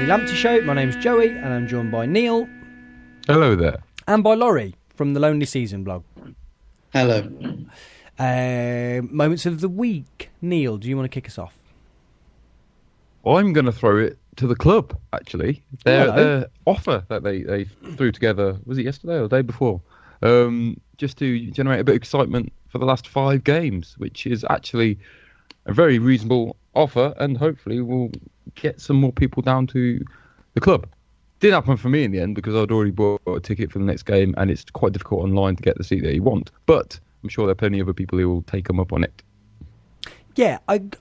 Lamptey Show. My name's Joey, and I'm joined by Neil. Hello there. And by Laurie from the Lonely Season blog. Hello. Moments of the week. Neil, do you want to kick us off? I'm going to throw it to the club, actually. Their offer that they threw together, was it yesterday or the day before? Just to generate a bit of excitement for the last 5 games, which is actually a very reasonable offer, and hopefully will get some more people down to the club. Didn't happen for me in the end because I'd already bought a ticket for the next game, and it's quite difficult online to get the seat that you want. But I'm sure there are plenty of other people who will take them up on it. Yeah,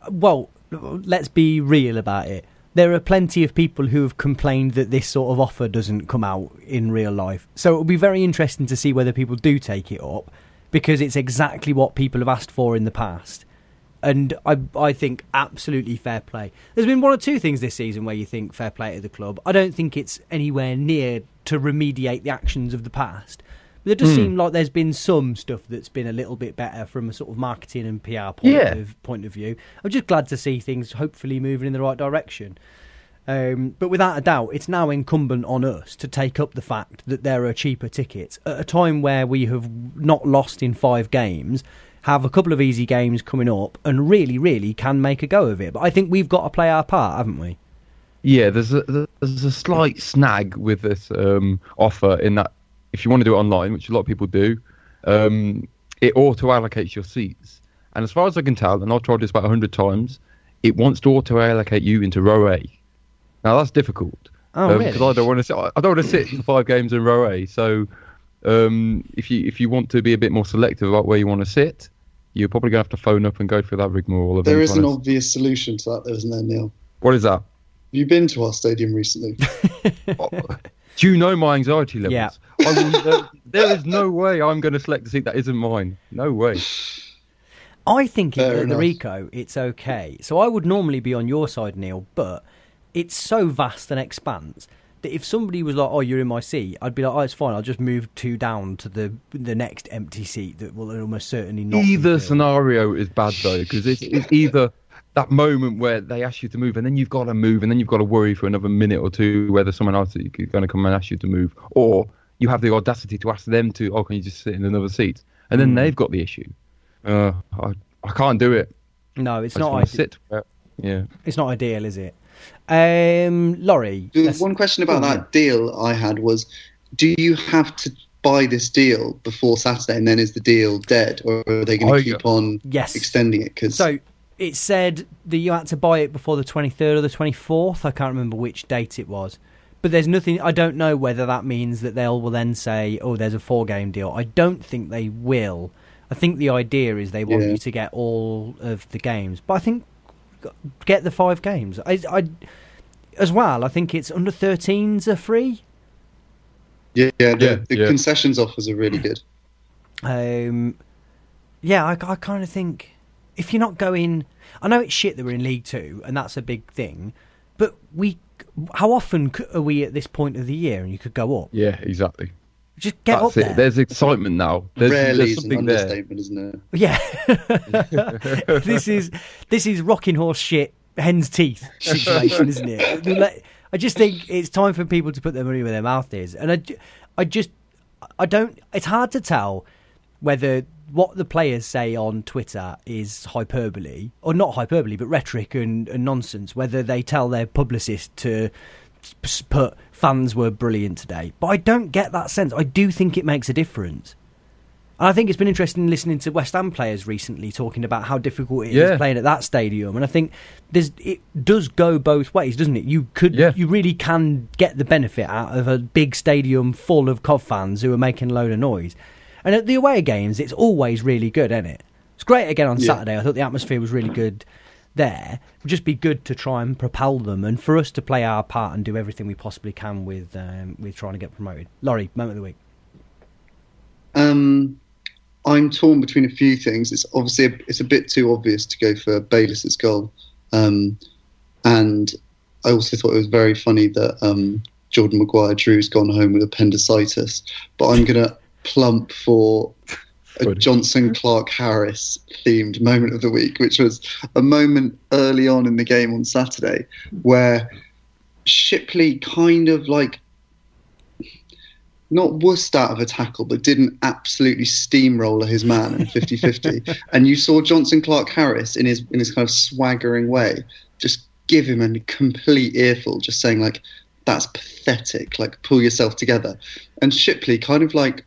well, let's be real about it. There are plenty of people who have complained that this sort of offer doesn't come out in real life. So it'll be very interesting to see whether people do take it up, because it's exactly what people have asked for in the past. And I think absolutely fair play. There's been 1 or 2 things this season where you think fair play to the club. I don't think it's anywhere near to remediate the actions of the past. But it does seem like there's been some stuff that's been a little bit better from a sort of marketing and PR point of view. I'm just glad to see things hopefully moving in the right direction. But without a doubt, it's now incumbent on us to take up the fact that there are cheaper tickets at a time where we have not lost in 5 games, have a couple of easy games coming up, and really, really can make a go of it. But I think we've got to play our part, haven't we? Yeah, there's a slight snag with this offer in that if you want to do it online, which a lot of people do, it auto-allocates your seats. And as far as I can tell, and I've tried this about 100 times, it wants to auto-allocate you into row A. Now that's difficult. Really? Because I don't want to sit in 5 games in row A. So if you want to be a bit more selective about where you want to sit, you're probably going to have to phone up and go through that rigmarole. There is an obvious solution to that, though, isn't there, Neil? What is that? Have you been to our stadium recently? Do you know my anxiety levels? Yeah. There is no way I'm going to select a seat that isn't mine. No way. I think at the Rico, it's okay. So I would normally be on your side, Neil, but it's so vast an expanse that if somebody was like, "Oh, you're in my seat," I'd be like, "Oh, it's fine. I'll just move 2 down to the next empty seat that will almost certainly not." Either scenario is bad though, because it's either that moment where they ask you to move, and then you've got to move, and then you've got to worry for another minute or 2 whether someone else is going to come and ask you to move, or you have the audacity to ask them to, "Oh, can you just sit in another seat?" And then they've got the issue. I can't do it. No, it's not ideal. Yeah, it's not ideal, is it? Laurie, one question about that deal I had was, do you have to buy this deal before Saturday, and then is the deal dead, or are they going to keep on extending it? So it said that you had to buy it before the 23rd or the 24th. I can't remember which date it was. But there's nothing. I don't know whether that means that will then say, "Oh, there's a 4-game deal." I don't think they will. I think the idea is they want you to get all of the games. But I think get the 5 games. I as well. I think it's under 13s are free. The concessions offers are really good. I kind of think if you're not going, I know it's shit that we're in League 2 and that's a big thing, but how often are we at this point of the year and you could go up? Yeah, exactly. Just get up there. There's excitement now. Rarely is an understatement, isn't it? Yeah. This is rocking horse shit, hen's teeth situation, isn't it? I just think it's time for people to put their money where their mouth is. And I don't, it's hard to tell whether what the players say on Twitter is hyperbole, or not hyperbole, but rhetoric and nonsense, whether they tell their publicist to put fans were brilliant today. But I don't get that sense. I do think it makes a difference. And I think it's been interesting listening to West Ham players recently talking about how difficult it is playing at that stadium. And I think it does go both ways, doesn't it? You really can get the benefit out of a big stadium full of Cov fans who are making a load of noise. And at the away games, it's always really good, isn't it? It's great again on Saturday. I thought the atmosphere was really good there. It would just be good to try and propel them, and for us to play our part and do everything we possibly can with trying to get promoted. Laurie, moment of the week. I'm torn between a few things. It's obviously it's a bit too obvious to go for Bayliss's goal, and I also thought it was very funny that Jordan Maguire-Drew's gone home with appendicitis. But I'm gonna plump for a Jonson Clark Harris themed moment of the week, which was a moment early on in the game on Saturday where Shipley kind of like not wussed out of a tackle, but didn't absolutely steamroller his man in a 50-50. And you saw Jonson Clark-Harris in his kind of swaggering way just give him a complete earful, just saying like, "That's pathetic. Like, pull yourself together." And Shipley, kind of like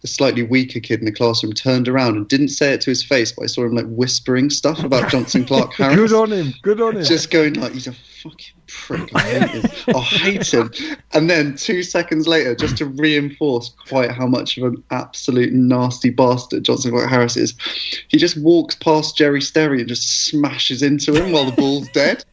the slightly weaker kid in the classroom, turned around and didn't say it to his face, but I saw him like whispering stuff about Jonson Clark-Harris. Good on him. Just going like, "He's a fucking prick. I hate him." And then 2 seconds later, just to reinforce quite how much of an absolute nasty bastard Jonson Clark-Harris is, he just walks past Jerry Sterry and just smashes into him while the ball's dead.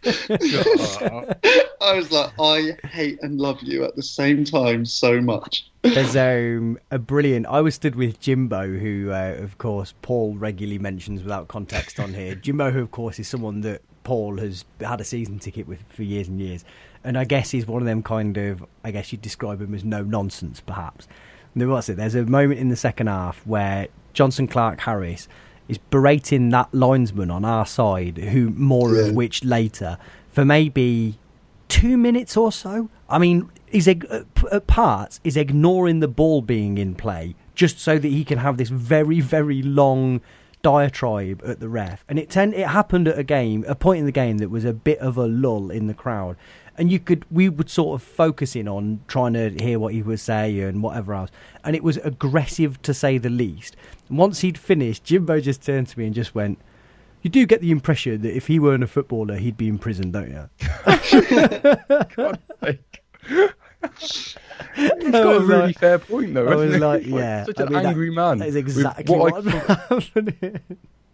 I was like, I hate and love you at the same time so much. There's a brilliant... I was stood with Jimbo, who, of course, Paul regularly mentions without context on here. Jimbo, who, of course, is someone that Paul has had a season ticket with for years and years. And I guess he's one of them kind of... I guess you'd describe him as no-nonsense, perhaps. And there's a moment in the second half where Jonson Clark-Harris is berating that linesman on our side, who more of which later, for maybe 2 minutes or so. I mean, he's at parts is ignoring the ball being in play just so that he can have this very, very long diatribe at the ref. And it happened at a point in the game that was a bit of a lull in the crowd. And we would sort of focus in on trying to hear what he would say and whatever else. And it was aggressive, to say the least. And once he'd finished, Jimbo just turned to me and just went, "You do get the impression that if he weren't a footballer, he'd be in prison, don't you?" God, he's got a really fair point, though. I was hasn't like, he? yeah. Such an angry man. That is exactly what's happening.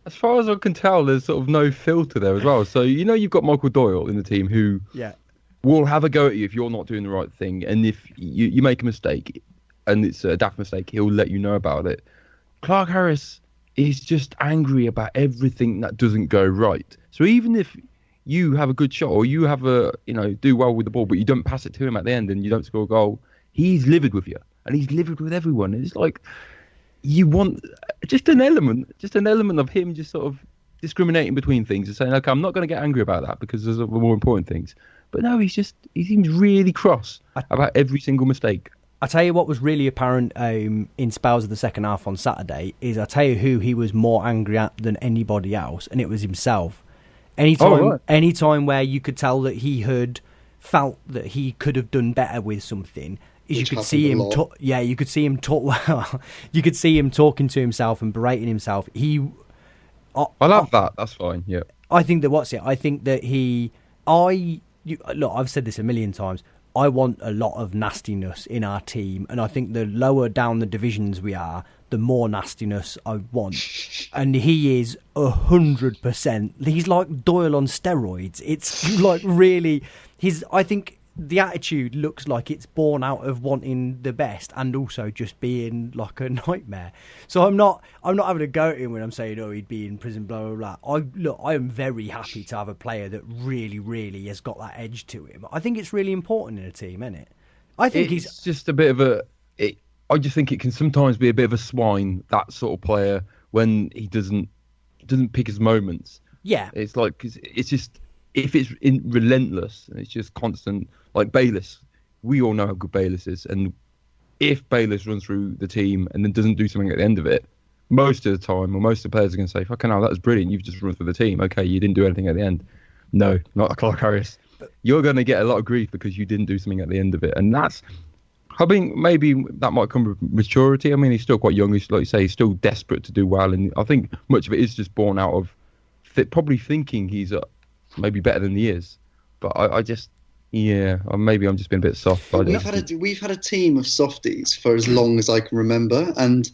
As far as I can tell, there's sort of no filter there as well. So, you've got Michael Doyle in the team who will have a go at you if you're not doing the right thing. And if you make a mistake, and it's a daft mistake, he'll let you know about it. Clark-Harris is just angry about everything that doesn't go right. So even if you have a good shot or you have do well with the ball, but you don't pass it to him at the end and you don't score a goal, he's livid with you. And he's livid with everyone. It's like you want just an element of him just sort of discriminating between things and saying, "Okay, I'm not going to get angry about that because there's more important things." But no, he seems really cross about every single mistake. I tell you what was really apparent in spells of the second half on Saturday is I tell you who he was more angry at than anybody else, and it was himself. Anytime where you could tell that he had felt that he could have done better with something, is you could see him you could see him talk you could see him talking to himself and berating himself. I love that. That's fine. Yeah. I think that look, I've said this a million times. I want a lot of nastiness in our team, and I think the lower down the divisions we are, the more nastiness I want. And he is 100%. He's like Doyle on steroids. It's like really. I think the attitude looks like it's born out of wanting the best and also just being like a nightmare. So I'm not having a go at him when I'm saying, "Oh, he'd be in prison," blah blah blah. I am very happy to have a player that really, really has got that edge to him. I think it's really important in a team, isn't it? I think it's just a bit of I just think it can sometimes be a bit of a swine, that sort of player, when he doesn't pick his moments. Yeah, it's like it's just if it's relentless and it's just constant. Like Bayliss, we all know how good Bayliss is, and if Bayliss runs through the team and then doesn't do something at the end of it, most of the time, or most of the players are going to say, "Fucking hell, that was brilliant. You've just run through the team. Okay, you didn't do anything at the end." No, not Clark-Harris. You're going to get a lot of grief because you didn't do something at the end of it, and I think maybe that might come with maturity. I mean, he's still quite young. He's, like you say, he's still desperate to do well, and I think much of it is just born out of probably thinking he's maybe better than he is. But I just. Yeah, or maybe I'm just being a bit soft. But we've had a team of softies for as long as I can remember, and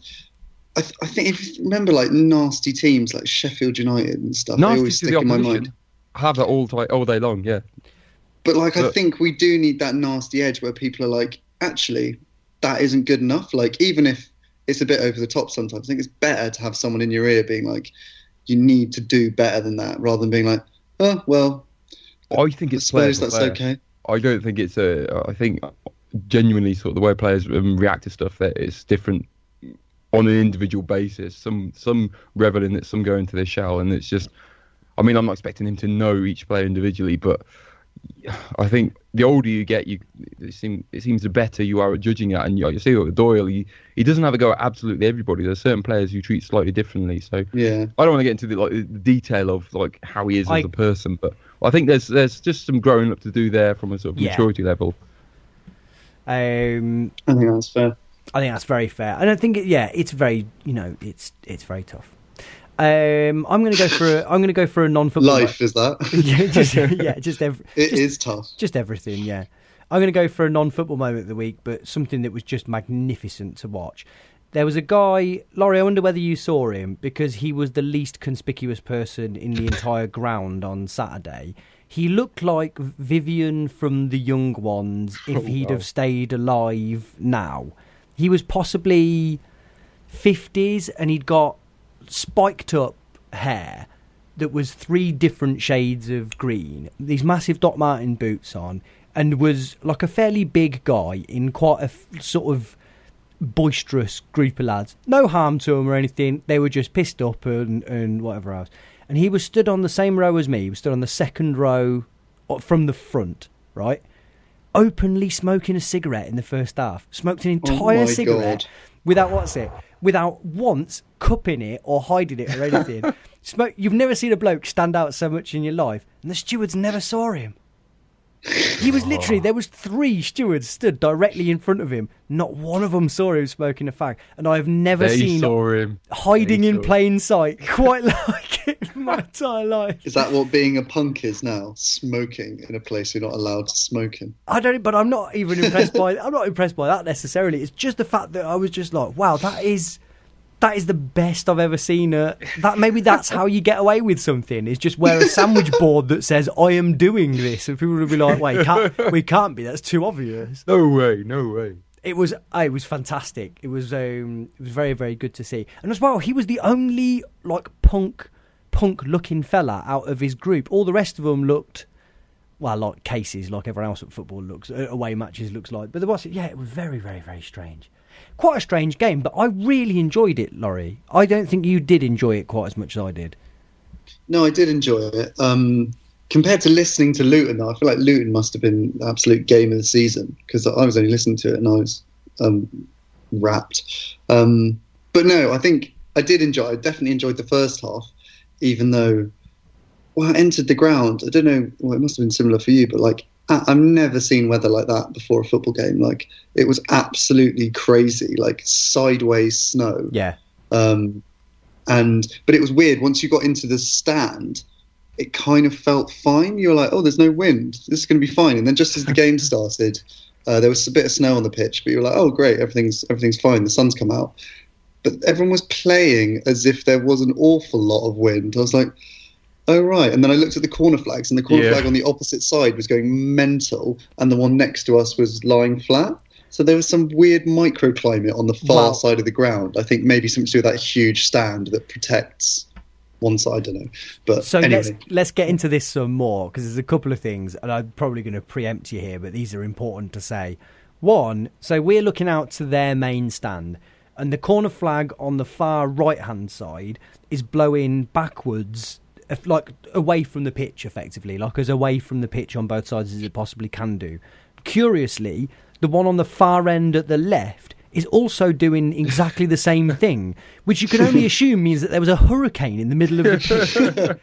I think if you remember like nasty teams like Sheffield United and stuff, they always stick in my mind. I have that all day long, yeah. But I think we do need that nasty edge where people are like, actually, that isn't good enough. Like, even if it's a bit over the top sometimes, I think it's better to have someone in your ear being like, you need to do better than that, rather than being like, "Oh, well, I think it's I suppose that's okay." I don't think it's I think genuinely sort of the way players react to stuff, that it's different on an individual basis. Some revel in it, some go into their shell, and it's just. I mean, I'm not expecting him to know each player individually, but I think the older you get, it seems the better you are at judging it. And you see with Doyle, he doesn't have a go at absolutely everybody. There's certain players who treat slightly differently. So yeah, I don't want to get into the detail of like how he is as a person, but I think there's just some growing up to do there from a sort of maturity level. I think that's fair. I think that's very fair, and I think it's very it's very tough. I'm going to go for a non-football. Life is that? It is tough. Just everything, yeah. I'm going to go for a non-football moment of the week, but something that was just magnificent to watch. There was a guy, Laurie. I wonder whether you saw him because he was the least conspicuous person in the entire ground on Saturday. He looked like Vivian from The Young Ones if he'd have stayed alive now. He was possibly 50s, and he'd got spiked up hair that was 3 different shades of green, these massive Doc Marten boots on, and was like a fairly big guy in quite a sort of boisterous group of lads. No harm to them or anything, they were just pissed up and whatever else. And he was stood on the same row as me. He was stood on the second row from the front, right? Openly smoking a cigarette in the first half. Smoked an entire cigarette without once cupping it or hiding it or anything. You've never seen a bloke stand out so much in your life, and the stewards never saw him. He was literally, there was 3 stewards stood directly in front of him. Not one of them saw him smoking a fag, and I have never seen him hiding in plain sight quite like it in my entire life. Is that what being a punk is now? Smoking in a place you're not allowed to smoke in? But I'm not even impressed by. I'm not impressed by that necessarily. It's just the fact that I was just like, wow, that is the best I've ever seen. Maybe that's how you get away with something, is just wear a sandwich board that says I am doing this, and people will be like, wait, we can't be, that's too obvious. No way. It was fantastic. It was very, very good to see. And as well, he was the only like punk looking fella out of his group. All the rest of them looked like cases, like everyone else at football looks, away matches looks like. But it was very, very, very strange. Quite a strange game, but I really enjoyed it, Laurie. I don't think you did enjoy it quite as much as I did. No, I did enjoy it. Compared to listening to Luton, though, I feel like Luton must have been the absolute game of the season, because I was only listening to it and I was rapt. But no, I think I definitely enjoyed the first half, even though, I entered the ground. I don't know, it must have been similar for you, but like, I've never seen weather like that before a football game. Like, it was absolutely crazy, like sideways snow. Yeah. But it was weird. Once you got into the stand, it kind of felt fine. You were like, oh, there's no wind. This is going to be fine. And then just as the game started, there was a bit of snow on the pitch, but you were like, oh, great, everything's fine. The sun's come out. But everyone was playing as if there was an awful lot of wind. I was like, oh, right. And then I looked at the corner flags, and the corner flag on the opposite side was going mental, and the one next to us was lying flat. So there was some weird microclimate on the far side of the ground. I think maybe something to do with that huge stand that protects one side, I don't know. But so anyway. let's get into this some more, because there's a couple of things, and I'm probably going to preempt you here, but these are important to say. One, so we're looking out to their main stand, and the corner flag on the far right-hand side is blowing backwards, like away from the pitch, effectively, like as away from the pitch on both sides as it possibly can do. Curiously, the one on the far end at the left is also doing exactly the same thing, which you can only assume means that there was a hurricane in the middle of the pitch.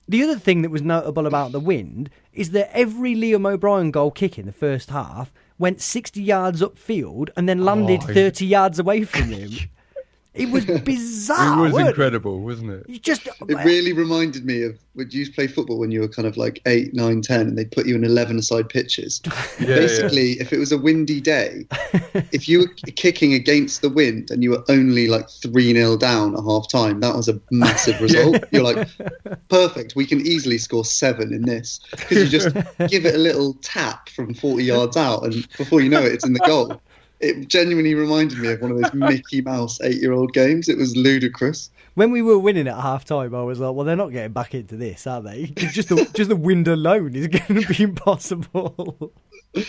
The other thing that was notable about the wind is that every Liam O'Brien goal kick in the first half went 60 yards upfield and then landed 30 yards away from him. It was bizarre. It was incredible, wasn't it? It really reminded me of when you used to play football when you were kind of like 8, 9, 10, and they'd put you in 11-a-side pitches. Basically, if it was a windy day, if you were kicking against the wind and you were only like 3-0 down at half time, that was a massive result. You're like, perfect, we can easily score 7 in this. Because you just give it a little tap from 40 yards out, and before you know it, it's in the goal. It genuinely reminded me of one of those Mickey Mouse 8-year-old games. It was ludicrous. When we were winning at half time, I was like, well, they're not getting back into this, are they? Just the wind alone is going to be impossible. But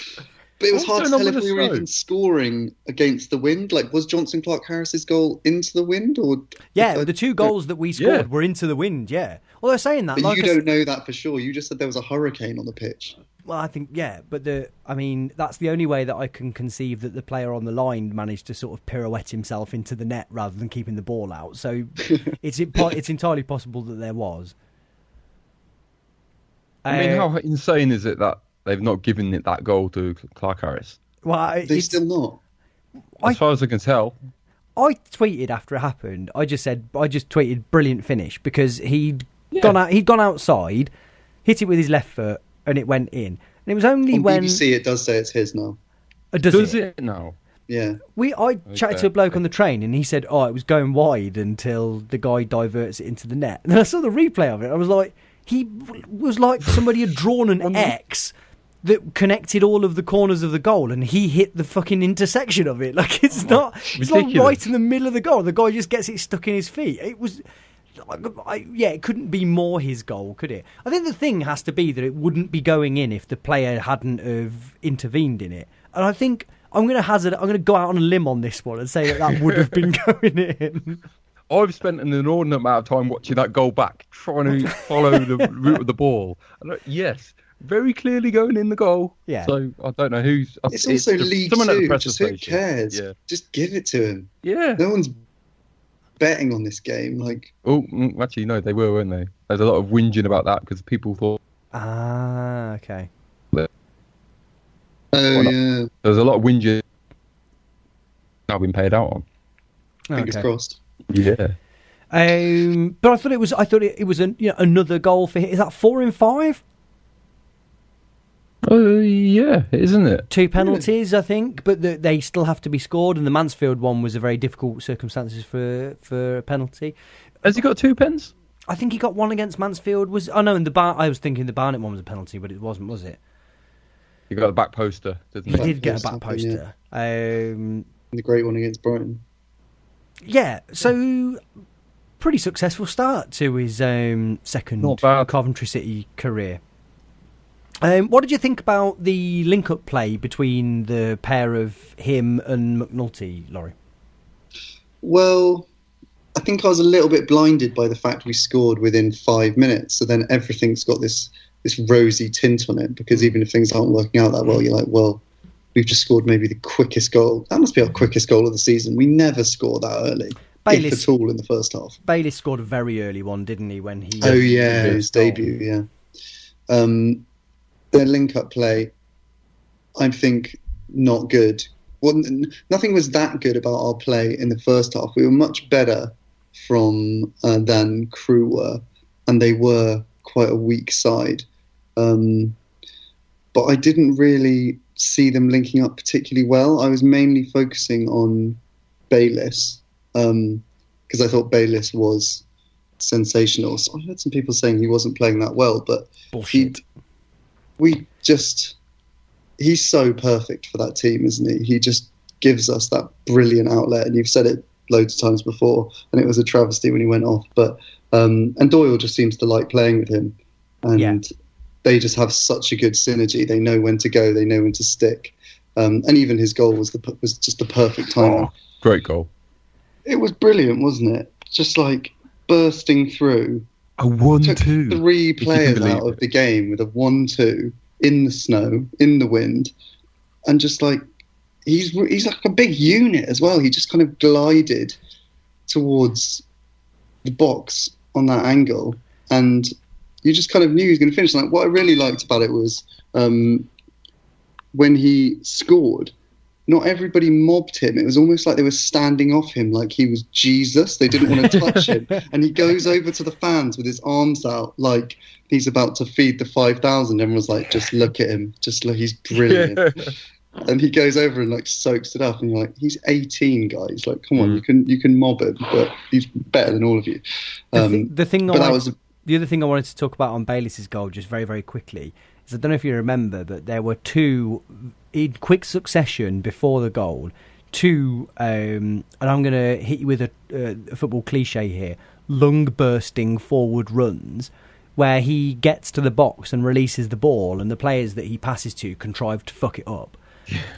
it was hard to tell if we were even scoring against the wind. Like, was Jonson Clark-Harris's goal into the wind? Or the 2 goals that we scored were into the wind, yeah. Well, they're saying that. But you don't know that for sure. You just said there was a hurricane on the pitch. Well, I think, yeah, but that's the only way that I can conceive that the player on the line managed to sort of pirouette himself into the net rather than keeping the ball out. So it's entirely possible that there was. I mean, how insane is it that they've not given it that goal to Clark Harris? Well, they still not. As far as I can tell. I tweeted after it happened. I just tweeted brilliant finish because he'd gone outside, hit it with his left foot, and it went in. And it was only on when BBC it does say it's his now. Does it now? Yeah. I chatted to a bloke on the train, and he said, "Oh, it was going wide until the guy diverts it into the net." And then I saw the replay of it. I was like, he was like somebody had drawn an X that connected all of the corners of the goal, and he hit the fucking intersection of it. Like it's not right in the middle of the goal. The guy just gets it stuck in his feet. It was, it couldn't be more his goal, could it? I think the thing has to be that it wouldn't be going in if the player hadn't have intervened in it. And I think I'm going to go out on a limb on this one and say that would have been going in. I've spent an inordinate amount of time watching that goal back, trying to follow the route of the ball. And yes. Very clearly going in the goal. Yeah. So I don't know who's. It's also League Two. Just who cares? Yeah. Just give it to him. Yeah. No one's betting on this game. Like. Oh, actually, no, they were, weren't they? There's a lot of whinging about that because people thought. Ah, okay. Oh yeah. There's a lot of whinging. Now been paid out on. Fingers crossed. Yeah. But I thought it was another goal for him. Is that 4 in 5? Yeah, isn't it? 2 penalties, I think, but they still have to be scored. And the Mansfield one was a very difficult circumstances for a penalty. Has he got 2 pens? I think he got one against Mansfield. I was thinking the Barnet one was a penalty, but it wasn't, was it? He got a back poster, didn't he? He did get a back poster. Yeah. The great one against Brighton. Yeah, so pretty successful start to his second Coventry City career. What did you think about the link-up play between the pair of him and McNulty, Laurie? Well, I think I was a little bit blinded by the fact we scored within 5 minutes. So then everything's got this rosy tint on it, because even if things aren't working out that well, you're like, well, we've just scored maybe the quickest goal. That must be our quickest goal of the season. We never score that early, if at all, in the first half. Bayliss scored a very early one, didn't he? When he his debut, yeah. Their link-up play, I think, not good. Well, nothing was that good about our play in the first half. We were much better than Crewe were, and they were quite a weak side. But I didn't really see them linking up particularly well. I was mainly focusing on Bayliss, because I thought Bayliss was sensational. So I heard some people saying he wasn't playing that well, but bullshit. He's so perfect for that team, isn't he? He just gives us that brilliant outlet, and you've said it loads of times before, and it was a travesty when he went off. But and Doyle just seems to like playing with him, and they just have such a good synergy. They know when to go, they know when to stick, and even his goal was just the perfect timing. Oh, great goal! It was brilliant, wasn't it? Just like bursting through. A 1-2. Took 3 players out of the game with a 1-2 in the snow, in the wind, and just like he's like a big unit as well. He just kind of glided towards the box on that angle, and you just kind of knew he was going to finish. Like, what I really liked about it was when he scored, not everybody mobbed him. It was almost like they were standing off him like he was Jesus. They didn't want to touch him. And he goes over to the fans with his arms out like he's about to feed the 5,000. Everyone's like, just look at him. Just look, he's brilliant. Yeah. And he goes over and like soaks it up. And you're like, he's 18, guys. Like, come on, you can mob him, but he's better than all of you. The other thing I wanted to talk about on Bayliss's goal, just very, very quickly, is I don't know if you remember, but there were 2 in quick succession before the goal. 2, and I'm going to hit you with a football cliche here, lung-bursting forward runs, where he gets to the box and releases the ball, and the players that he passes to contrive to fuck it up.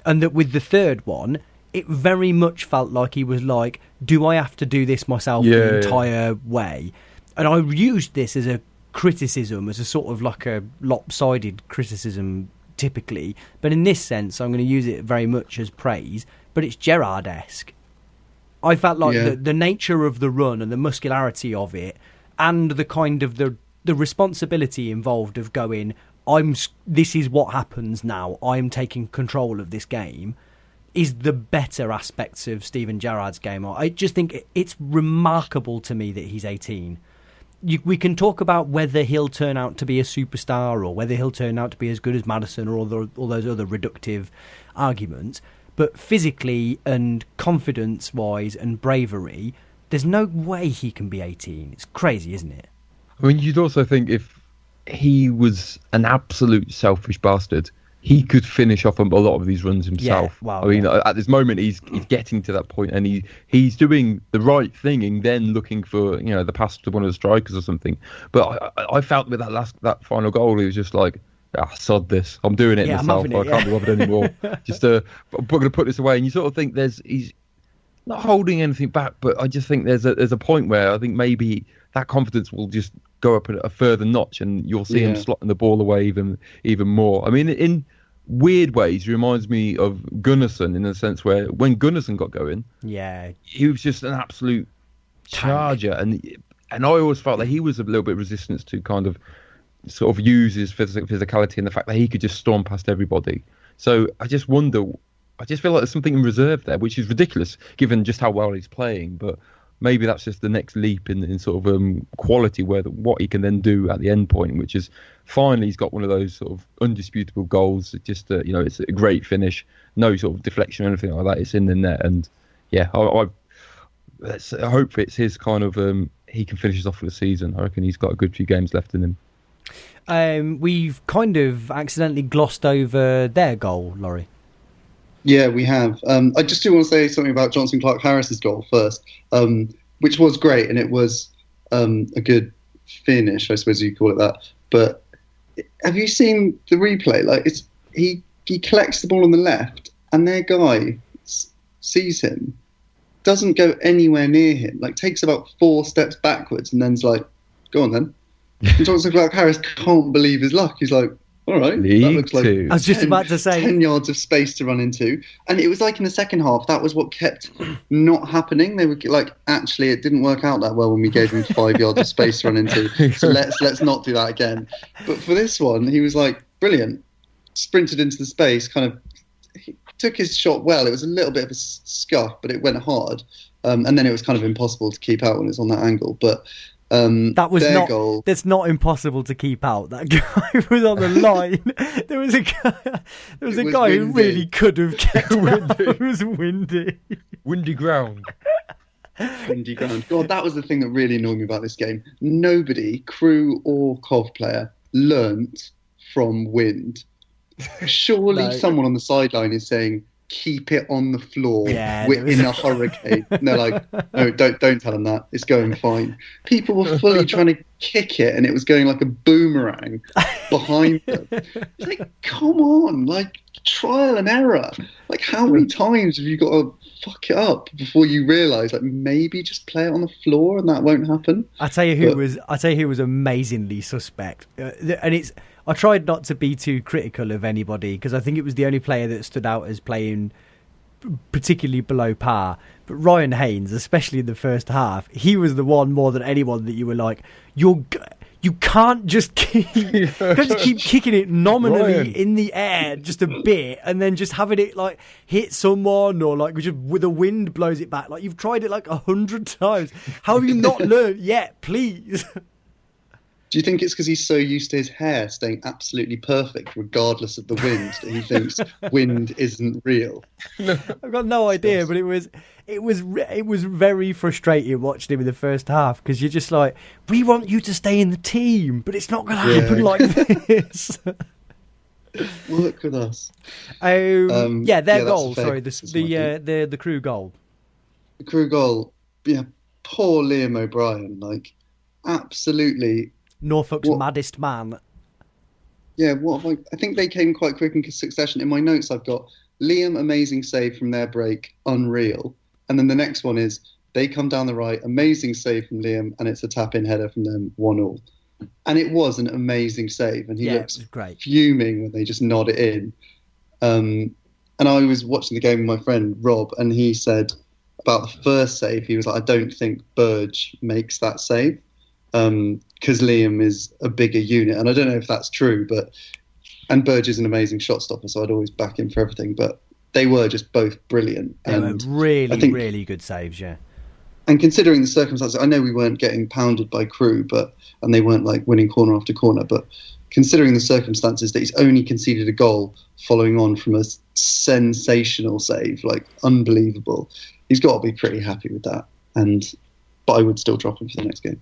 And that with the third one, it very much felt like he was like, do I have to do this myself the entire way? And I used this as a criticism as a sort of like a lopsided criticism typically, but in this sense I'm going to use it very much as praise, but it's Gerrard-esque. I felt like the nature of the run and the muscularity of it, and the kind of the responsibility involved of going, this is what happens now, I'm taking control of this game, is the better aspects of Steven Gerrard's game. I just think it's remarkable to me that he's 18. We can talk about whether he'll turn out to be a superstar or whether he'll turn out to be as good as Maddison or all those other reductive arguments, but physically and confidence-wise and bravery, there's no way he can be 18. It's crazy, isn't it? I mean, you'd also think if he was an absolute selfish bastard, he could finish off a lot of these runs himself. Yeah, wow, I mean, at this moment, he's getting to that point, and he's doing the right thing and then looking for the pass to one of the strikers or something. But I felt with that final goal, he was just like, sod this, I'm doing it myself. I can't be bothered anymore. Just I'm going to put this away. And you sort of think he's not holding anything back, but I just think there's a point where I think maybe that confidence will just go up a further notch, and you'll see him slotting the ball away even more. I mean, in weird ways, he reminds me of Gunnarsson in the sense where when Gunnarsson got going, he was just an absolute charger, and I always felt that he was a little bit resistant to kind of sort of use his physicality and the fact that he could just storm past everybody. So I just wonder, I just feel like there's something in reserve there, which is ridiculous given just how well he's playing, but maybe that's just the next leap in sort of quality, where what he can then do at the end point, which is finally he's got one of those sort of undisputable goals. Just it's a great finish, no sort of deflection or anything like that. It's in the net, and I hope it's his kind of he can finish us off for the season. I reckon he's got a good few games left in him. We've kind of accidentally glossed over their goal, Laurie. Yeah, we have. I just do want to say something about Jonson Clarke-Harris's goal first, which was great, and it was a good finish, I suppose you call it that. But have you seen the replay? Like, he collects the ball on the left, and their guy sees him, doesn't go anywhere near him, like takes about 4 steps backwards, and then's like, "Go on then." And Jonson Clarke-Harris can't believe his luck. He's like, all right, that looks like I was just about to say 10 yards of space to run into. And it was like in the second half, that was what kept not happening. They were like, actually, it didn't work out that well when we gave him 5 yards of space to run into. So let's not do that again. But for this one, he was like, brilliant. Sprinted into the space, kind of he took his shot well. It was a little bit of a scuff, but it went hard. And then it was kind of impossible to keep out when it's on that angle. But that was their not. Goal. That's not impossible to keep out. That guy was on the line. There was a guy who really could have kept out. It was windy. Windy ground. Windy ground. God, that was the thing that really annoyed me about this game. Nobody, Crewe or Cov player, learnt from wind. Surely someone on the sideline is saying, keep it on the floor. We're in a hurricane. And they're like, no, don't tell them that. It's going fine. People were fully trying to kick it, and it was going like a boomerang behind them. It's like, come on, like trial and error. Like, how many times have you got to fuck it up before you realise, like, maybe just play it on the floor and that won't happen? I tell you who was amazingly suspect, and I tried not to be too critical of anybody because I think it was the only player that stood out as playing particularly below par. But Ryan Haynes, especially in the first half, he was the one more than anyone that you were like, you can't just keep kicking it nominally in the air just a bit and then just having it like hit someone or like just with the wind blows it back. Like, you've tried it like 100 times. How have you not learned yet? Please. Do you think it's because he's so used to his hair staying absolutely perfect regardless of the wind that he thinks wind isn't real? I've got no idea, but it was very frustrating watching him in the first half because you're just like, we want you to stay in the team, but it's not going to happen like this. Work with us. Their goal. Sorry, the Crewe goal. The Crewe goal. Yeah, poor Liam O'Brien. Like, absolutely. Norfolk's maddest man. Yeah, I think they came quite quick in succession. In my notes, I've got Liam, amazing save from their break, unreal. And then the next one is they come down the right, amazing save from Liam, and it's a tap-in header from them, 1-1. And it was an amazing save, and he looks it was great. fuming when they just nod it in. And I was watching the game with my friend Rob, and he said about the first save, he was like, I don't think Burge makes that save because Liam is a bigger unit. And I don't know if that's true, and Burge is an amazing shot stopper, so I'd always back him for everything. But they were just both brilliant. They were really good saves, yeah. And considering the circumstances, I know we weren't getting pounded by Crewe, and they weren't like winning corner after corner, but considering the circumstances that he's only conceded a goal following on from a sensational save, like unbelievable, he's got to be pretty happy with that. But I would still drop him for the next game.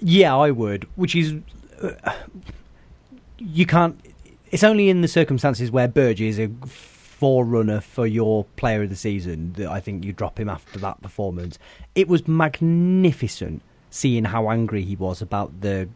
Yeah, I would, which is... you can't... It's only in the circumstances where Burge is a forerunner for your player of the season that I think you drop him after that performance. It was magnificent seeing how angry he was about the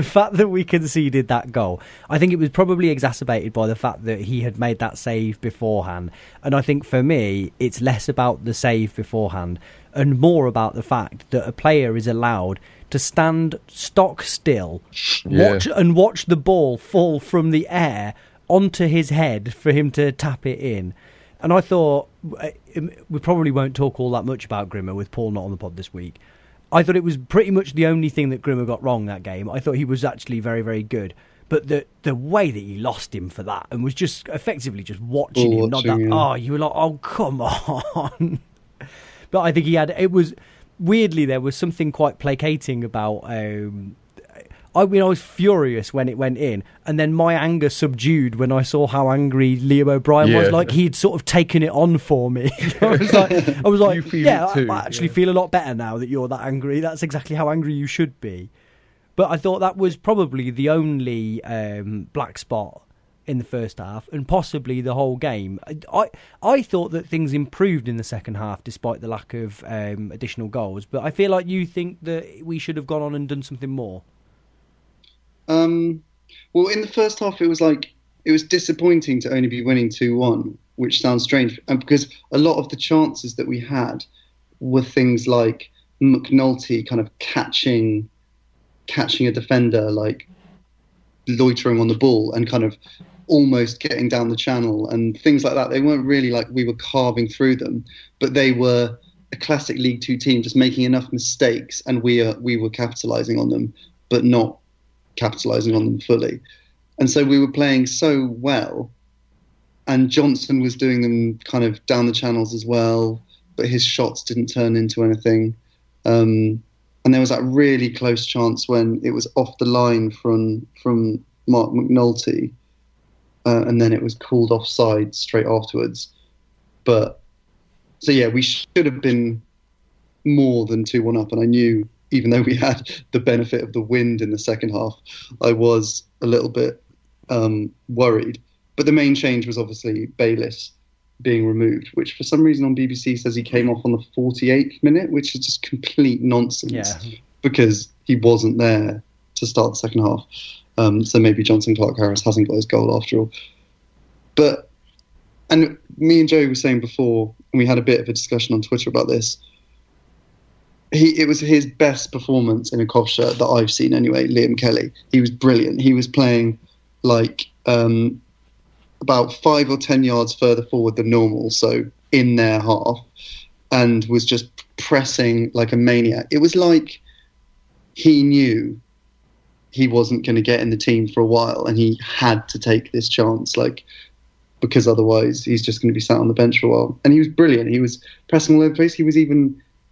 fact that we conceded that goal. I think it was probably exacerbated by the fact that he had made that save beforehand. And I think for me, it's less about the save beforehand and more about the fact that a player is allowed to stand stock still, watch the ball fall from the air onto his head for him to tap it in. And I thought, we probably won't talk all that much about Grimmer with Paul not on the pod this week. I thought it was pretty much the only thing that Grimmer got wrong that game. I thought he was actually very, very good. But the way that he lost him for that and was just effectively just watching him, not that, you were like, oh, come on. But I think it was, weirdly, there was something quite placating about... I was furious when it went in, and then my anger subdued when I saw how angry Liam O'Brien was. Like he'd sort of taken it on for me. I was like, I actually feel a lot better now that you're that angry. That's exactly how angry you should be. But I thought that was probably the only black spot in the first half, and possibly the whole game. I thought that things improved in the second half despite the lack of additional goals. But I feel like you think that we should have gone on and done something more. Well, in the first half, it was disappointing to only be winning 2-1, which sounds strange, and because a lot of the chances that we had were things like McNulty kind of catching a defender, like loitering on the ball and kind of almost getting down the channel and things like that. They weren't really like we were carving through them, but they were a classic League Two team just making enough mistakes, and we were capitalising on them, but not capitalising on them fully. And so we were playing so well, and Jonson was doing them kind of down the channels as well, but his shots didn't turn into anything. And there was that really close chance when it was off the line from Mark McNulty, and then it was called offside straight afterwards. But so yeah, we should have been more than 2-1 up, and I knew, even though we had the benefit of the wind in the second half, I was a little bit worried. But the main change was obviously Bayliss being removed, which for some reason on BBC says he came off on the 48th minute, which is just complete nonsense because he wasn't there to start the second half. So maybe Jonson Clark-Harris hasn't got his goal after all. And me and Joe were saying before, and we had a bit of a discussion on Twitter about this, it was his best performance in a Cov shirt that I've seen anyway, Liam Kelly. He was brilliant. He was playing like about 5 or 10 yards further forward than normal, so in their half, and was just pressing like a maniac. It was like he knew he wasn't going to get in the team for a while and he had to take this chance, like, because otherwise he's just going to be sat on the bench for a while. And he was brilliant. He was pressing all over the place. He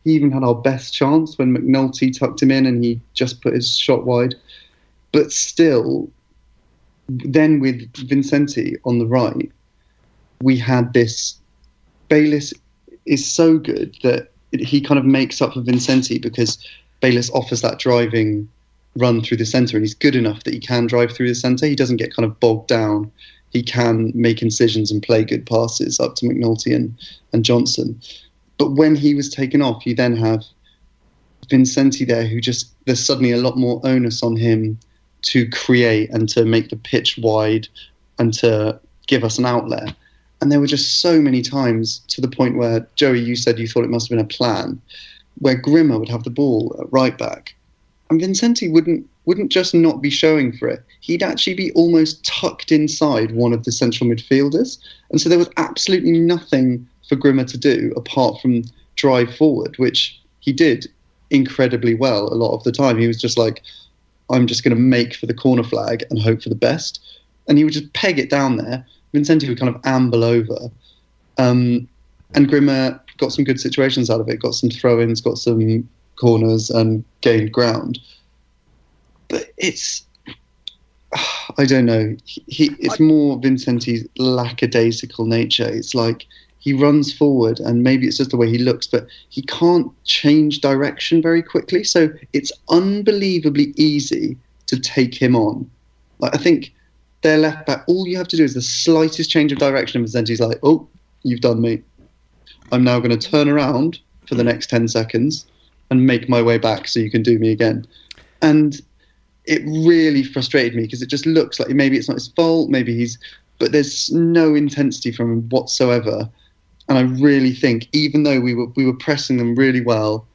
even had our best chance when McNulty tucked him in and he just put his shot wide. But still, then with Vincenti on the right, we had this... Bayliss is so good that he kind of makes up for Vincenti because Bayliss offers that driving run through the centre, and he's good enough that he can drive through the centre. He doesn't get kind of bogged down. He can make incisions and play good passes up to McNulty and Jonson. But when he was taken off, you then have Vincenti there, who just, there's suddenly a lot more onus on him to create and to make the pitch wide and to give us an outlet. And there were just so many times, to the point where, Joey, you said you thought it must have been a plan, where Grimmer would have the ball at right back and Vincenti wouldn't just not be showing for it. He'd actually be almost tucked inside one of the central midfielders. And so there was absolutely nothing for Grimmer to do apart from drive forward, which he did incredibly well a lot of the time. He was just like, I'm just going to make for the corner flag and hope for the best. And he would just peg it down there. Vincenti would kind of amble over. And Grimmer got some good situations out of it, got some throw-ins, got some corners and gained ground. But it's, I don't know. It's more Vincenti's lackadaisical nature. It's like he runs forward, and maybe it's just the way he looks, but he can't change direction very quickly. So it's unbelievably easy to take him on. Like, I think their left back, all you have to do is the slightest change of direction, and Vincenti's like, oh, you've done me. I'm now going to turn around for the next 10 seconds and make my way back so you can do me again. And it really frustrated me because it just looks like maybe it's not his fault, but there's no intensity from him whatsoever. And I really think, even though we were pressing them really well,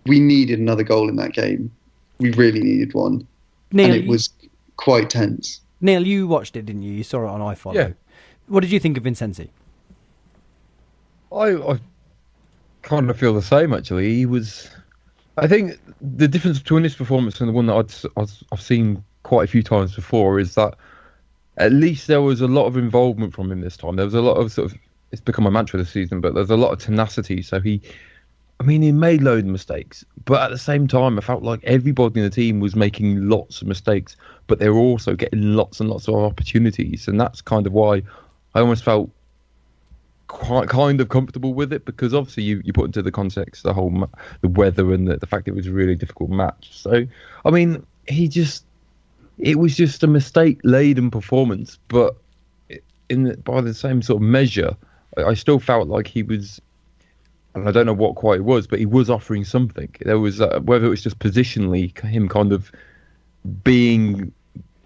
we needed another goal in that game. We really needed one. Neil, and it was quite tense. Neil, you watched it, didn't you? You saw it on iFollow. Yeah. What did you think of Vincenti? I kind of feel the same, actually. He was... I think the difference between this performance and the one that I've seen quite a few times before is that at least there was a lot of involvement from him this time. There was a lot of sort of... It's become a mantra this season, but there's a lot of tenacity. So he made loads of mistakes. But at the same time, I felt like everybody in the team was making lots of mistakes, but they were also getting lots and lots of opportunities. And that's kind of why I almost felt quite kind of comfortable with it, because obviously you put into the context the whole the weather and the fact it was a really difficult match. So I mean, it was just a mistake laden performance, but by the same sort of measure, I still felt like he was, and I don't know what quite it was, but he was offering something. There was whether it was just positionally him kind of being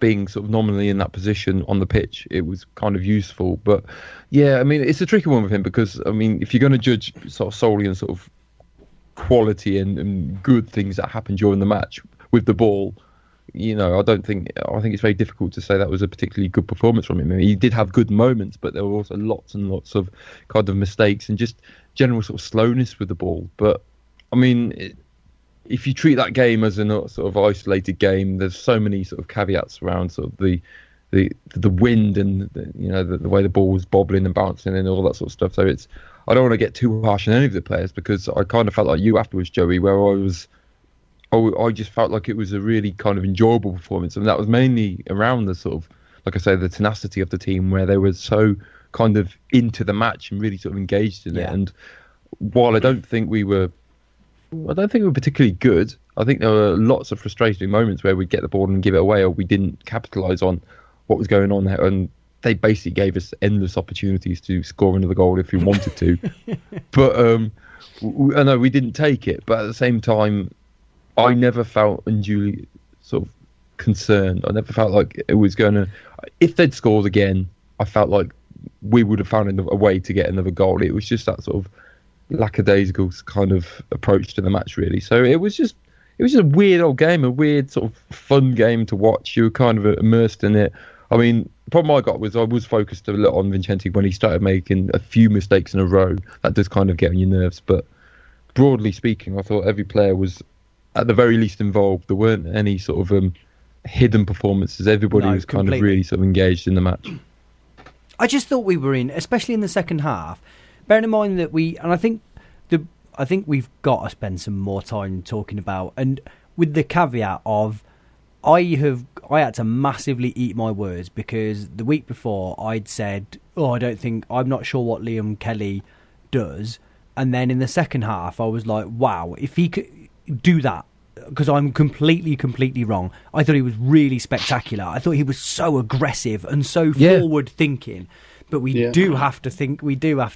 sort of nominally in that position on the pitch, it was kind of useful. But yeah, I mean, it's a tricky one with him because, I mean, if you're going to judge sort of solely on sort of quality and good things that happen during the match with the ball, you know, I think it's very difficult to say that was a particularly good performance from him. I mean, he did have good moments, but there were also lots and lots of kind of mistakes and just general sort of slowness with the ball. But I mean, if you treat that game as a sort of isolated game, there's so many sort of caveats around sort of the wind and the way the ball was bobbling and bouncing and all that sort of stuff. So I don't want to get too harsh on any of the players, because I kind of felt like you afterwards, Joey, where I just felt like it was a really kind of enjoyable performance, and that was mainly around the sort of, like I say, the tenacity of the team, where they were so kind of into the match and really sort of engaged in it. And while I don't think we were particularly good, I think there were lots of frustrating moments where we'd get the ball and give it away, or we didn't capitalise on what was going on there. And they basically gave us endless opportunities to score another goal if we wanted to. But I know we didn't take it. But at the same time, I never felt unduly sort of concerned. I never felt like it was going to... If they'd scored again, I felt like we would have found a way to get another goal. It was just that sort of lackadaisical kind of approach to the match, really. So it was just a weird old game, a weird sort of fun game to watch. You were kind of immersed in it. I mean, the problem I got was I was focused a lot on Vincenti when he started making a few mistakes in a row. That does kind of get on your nerves. But broadly speaking, I thought every player was at the very least involved. There weren't any sort of hidden performances. Everybody was kind of really sort of engaged in the match. I just thought we were in, especially in the second half, bearing in mind that I think we've got to spend some more time talking about, and with the caveat of I had to massively eat my words, because the week before I'd said, I'm not sure what Liam Kelly does, and then in the second half I was like, wow, if he could do that, because I'm completely wrong. I thought he was really spectacular. I thought he was so aggressive and so forward thinking. But we do have to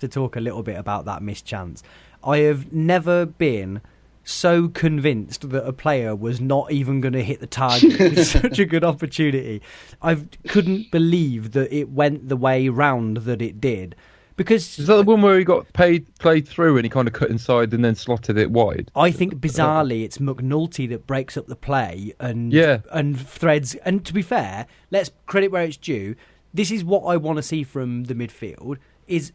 talk a little bit about that missed chance. I have never been so convinced that a player was not even going to hit the target with such a good opportunity. I couldn't believe that it went the way round that it did. Because is that the one where he got played through and he kind of cut inside and then slotted it wide? I think bizarrely it's McNulty that breaks up the play and threads. And to be fair, let's credit where it's due. This is what I want to see from the midfield. Is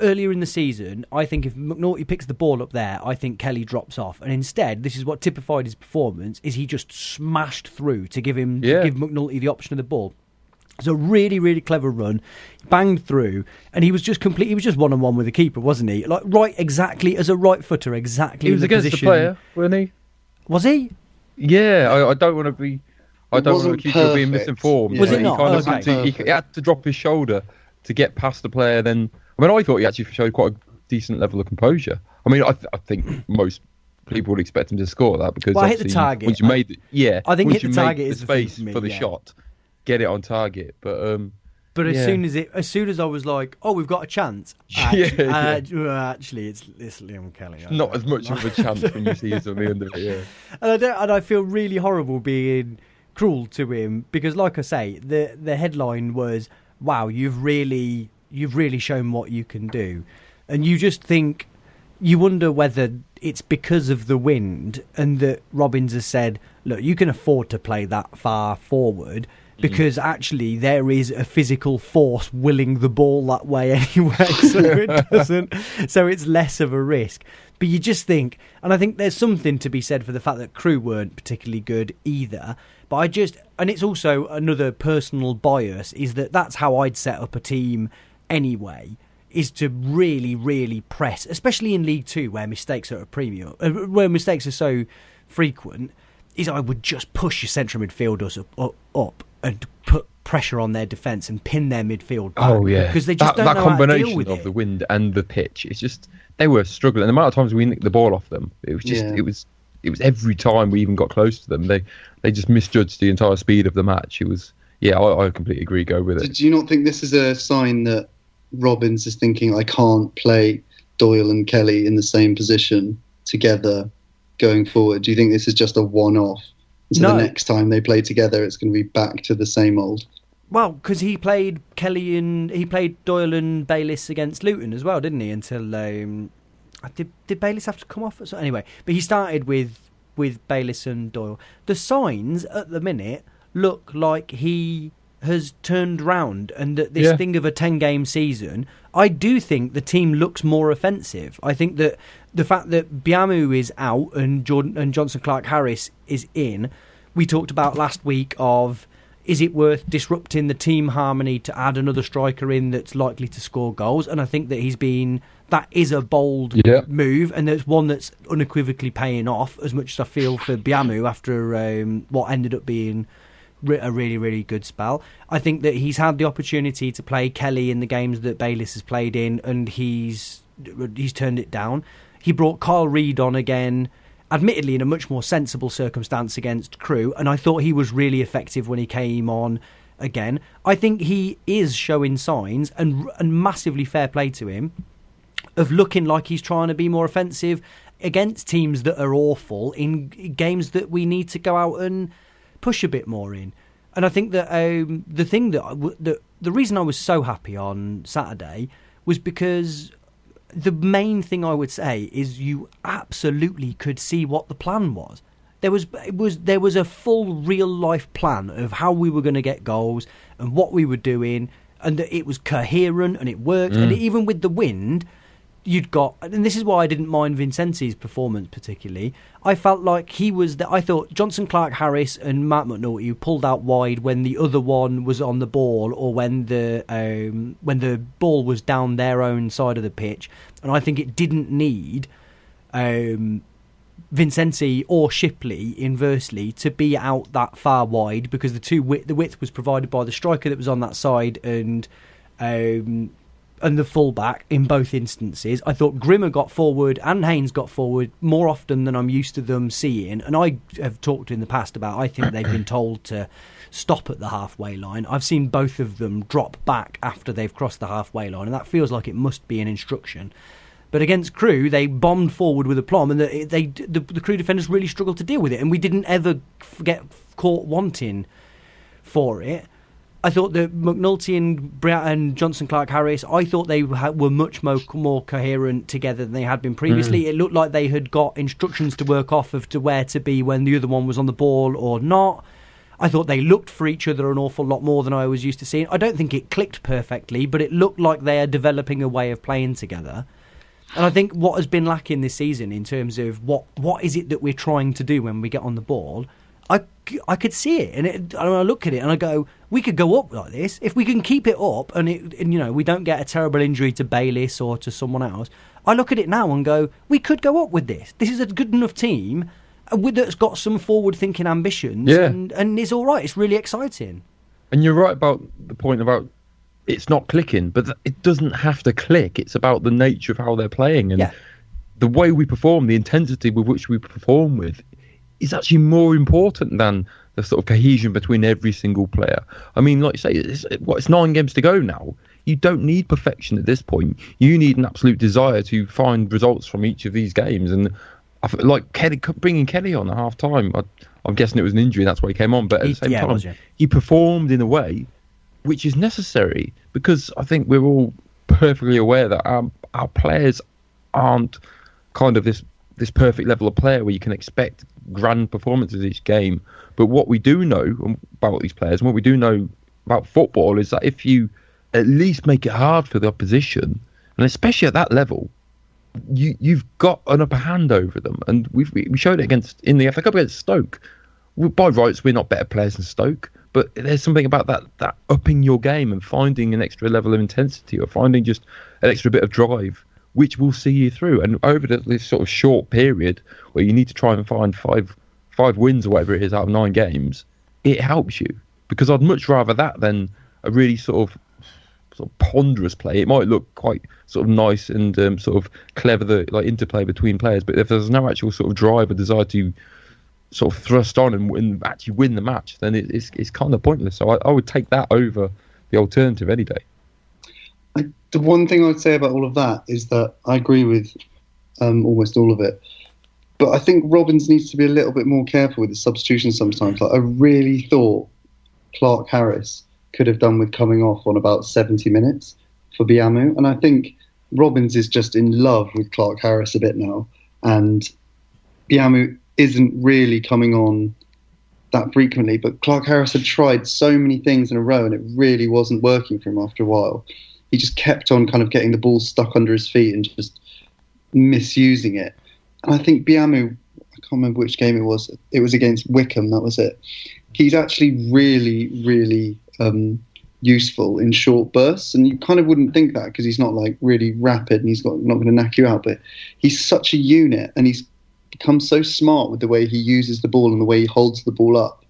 earlier in the season, I think if McNulty picks the ball up there, I think Kelly drops off. And instead, this is what typified his performance: is he just smashed through to give McNulty the option of the ball. It's a really, really clever run. He banged through, and he was just complete. He was just 1-on-1 with the keeper, wasn't he? Like right, exactly as a right footer, exactly. He was against the player, wasn't he? Was he? Yeah, I don't want to be. I don't want to keep you being misinformed. Yeah. Was it not? He had to drop his shoulder to get past the player. Then, I mean, I thought he actually showed quite a decent level of composure. I mean, I think most people would expect him to score that because I hit the target. Once you made it, I think hit the target is the space for the shot. Get it on target, but as soon as I was like, oh, we've got a chance. Actually, it's Liam Kelly. Not as much of a chance when you see us on the end of it. Yeah, and I feel really horrible being cruel to him because, like I say, the headline was, "Wow, you've really shown what you can do," and you just think, you wonder whether it's because of the wind and that Robbins has said, "Look, you can afford to play that far forward." Because actually there is a physical force willing the ball that way anyway, so it's less of a risk. But you just think, and I think there's something to be said for the fact that Crewe weren't particularly good either. But and it's also another personal bias, is that's how I'd set up a team anyway, is to really, really press, especially in League Two where mistakes are a premium, where mistakes are so frequent, is I would just push your central midfielders up and put pressure on their defence and pin their midfield back. Oh yeah, because they just don't know how to deal with it. That combination of the wind and the pitch, it's just they were struggling. The amount of times we nicked the ball off them, it was just it was every time we even got close to them, they just misjudged the entire speed of the match. It was I completely agree. Go with it. Do you not think this is a sign that Robbins is thinking, I can't play Doyle and Kelly in the same position together going forward? Do you think this is just a one-off? So the next time they play together, it's going to be back to the same old. Well, because he played Doyle and Bayliss against Luton as well, didn't he? Until did Bayliss have to come off? Anyway, but he started with Bayliss and Doyle. The signs at the minute look like he has turned round, and that this thing of a 10-game season, I do think the team looks more offensive. I think that the fact that Biamu is out and Jonson Clark-Harris is in, we talked about last week of, is it worth disrupting the team harmony to add another striker in that's likely to score goals? And I think that that is a bold move, and there's one that's unequivocally paying off, as much as I feel for Biamu after what ended up being a really, really good spell. I think that he's had the opportunity to play Kelly in the games that Bayliss has played in, and he's turned it down. He brought Kyle Reid on again, admittedly in a much more sensible circumstance against Crewe, and I thought he was really effective when he came on again. I think he is showing signs, and massively fair play to him, of looking like he's trying to be more offensive against teams that are awful in games that we need to go out and push a bit more in. And I think that the reason I was so happy on Saturday was because the main thing I would say is you absolutely could see what the plan was. There was a full real life plan of how we were going to get goals and what we were doing, and that it was coherent and it worked. And even with the wind, you'd got, and this is why I didn't mind Vincenzi's performance particularly. I felt like I thought Jonson Clark-Harris and Matt McNulty, who pulled out wide when the other one was on the ball, or when the ball was down their own side of the pitch, and I think it didn't need Vincenzi or Shipley, inversely, to be out that far wide, because the width was provided by the striker that was on that side and the fullback in both instances. I thought Grimmer got forward and Haynes got forward more often than I'm used to them seeing. And I have talked in the past about, I think they've been told to stop at the halfway line. I've seen both of them drop back after they've crossed the halfway line, and that feels like it must be an instruction. But against Crewe, they bombed forward with aplomb, and the Crewe defenders really struggled to deal with it, and we didn't ever get caught wanting for it. I thought that McNulty and Jonson Clark-Harris, I thought they were much more coherent together than they had been previously. It looked like they had got instructions to work off of to where to be when the other one was on the ball or not. I thought they looked for each other an awful lot more than I was used to seeing. I don't think it clicked perfectly, but it looked like they are developing a way of playing together. And I think what has been lacking this season in terms of what is it that we're trying to do when we get on the ball, I could see it, and I look at it and I go, we could go up like this if we can keep it up, and we don't get a terrible injury to Bayliss or to someone else. I look at it now and go, we could go up with this. This is a good enough team that's got some forward-thinking ambitions, and it's all right. It's really exciting. And you're right about the point about it's not clicking, but it doesn't have to click. It's about the nature of how they're playing and the way we perform, the intensity with which we perform with. Is actually more important than the sort of cohesion between every single player. I mean, like you say, it's 9 games to go now. You don't need perfection at this point. You need an absolute desire to find results from each of these games. And like bringing Kelly on at half time, I'm guessing it was an injury, that's why he came on. But at the same time, he performed in a way which is necessary, because I think we're all perfectly aware that our players aren't kind of this perfect level of player where you can expect grand performances each game. But what we do know about these players and what we do know about football is that if you at least make it hard for the opposition, and especially at that level, you've got an upper hand over them. And we showed it in the FA Cup against Stoke. By rights, we're not better players than Stoke, but there's something about that upping your game and finding an extra level of intensity, or finding just an extra bit of drive, which will see you through. And over this sort of short period where you need to try and find five wins or whatever it is out of 9 games, it helps you. Because I'd much rather that than a really sort of ponderous play. It might look quite sort of nice and sort of clever, the like interplay between players, but if there's no actual sort of drive or desire to sort of thrust on and actually win the match, then it's kind of pointless. So I would take that over the alternative any day. The one thing I would say about all of that is that I agree with almost all of it. But I think Robins needs to be a little bit more careful with the substitutions sometimes. Like, I really thought Clark-Harris could have done with coming off on about 70 minutes for Biamu. And I think Robins is just in love with Clark-Harris a bit now. And Biamu isn't really coming on that frequently. But Clark-Harris had tried so many things in a row and it really wasn't working for him after a while. He just kept on kind of getting the ball stuck under his feet and just misusing it. And I think Biamu, I can't remember which game it was. It was against Wickham, that was it. He's actually really, really useful in short bursts. And you kind of wouldn't think that because he's not like really rapid and he's not going to knock you out. But he's such a unit and he's become so smart with the way he uses the ball and the way he holds the ball up.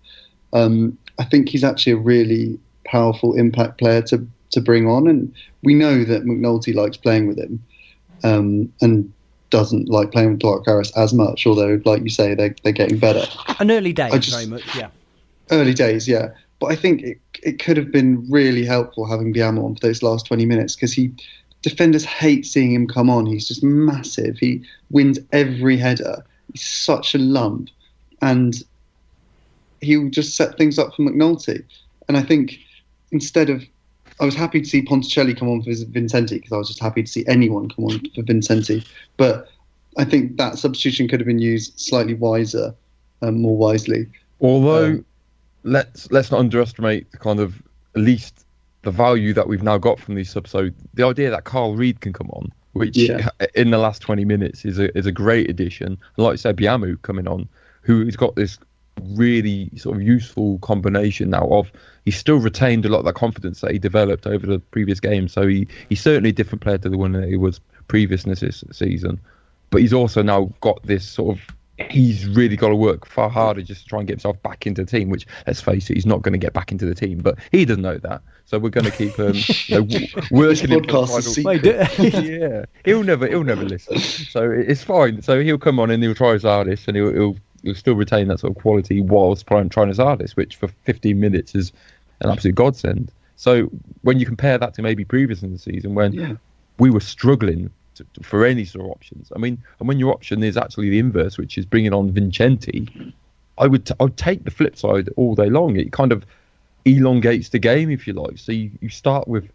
I think he's actually a really powerful impact player to bring on, and we know that McNulty likes playing with him and doesn't like playing with Clark-Harris as much, although, like you say, they're getting better. And early days, very much, yeah. Early days, yeah. But I think it could have been really helpful having Biamu on for those last 20 minutes because defenders hate seeing him come on. He's just massive. He wins every header. He's such a lump. And he'll just set things up for McNulty. And I think I was happy to see Ponticelli come on for Vincenti because I was just happy to see anyone come on for Vincenti. But I think that substitution could have been used slightly wiser, more wisely. Although, let's not underestimate the kind of, at least the value that we've now got from these subs. So the idea that Carl Reid can come on, which in the last 20 minutes is a great addition. And like you said, Biamu coming on, who's got this really sort of useful combination now of he's still retained a lot of that confidence that he developed over the previous game. So he's certainly a different player to the one that he was previous in this season. But he's also now got this sort of, he's really got to work far harder just to try and get himself back into the team, which, let's face it, he's not going to get back into the team. But he doesn't know that. So we're going to keep working him. Yeah, he'll never listen. So it's fine. So he'll come on and he'll try his hardest and he'll still retain that sort of quality whilst trying his hardest, which for 15 minutes is an absolute godsend. So when you compare that to maybe previous in the season when we were struggling for any sort of options, I mean, and when your option is actually the inverse, which is bringing on Vincenti, I would take the flip side all day long. elongates the game, if you like. So you start with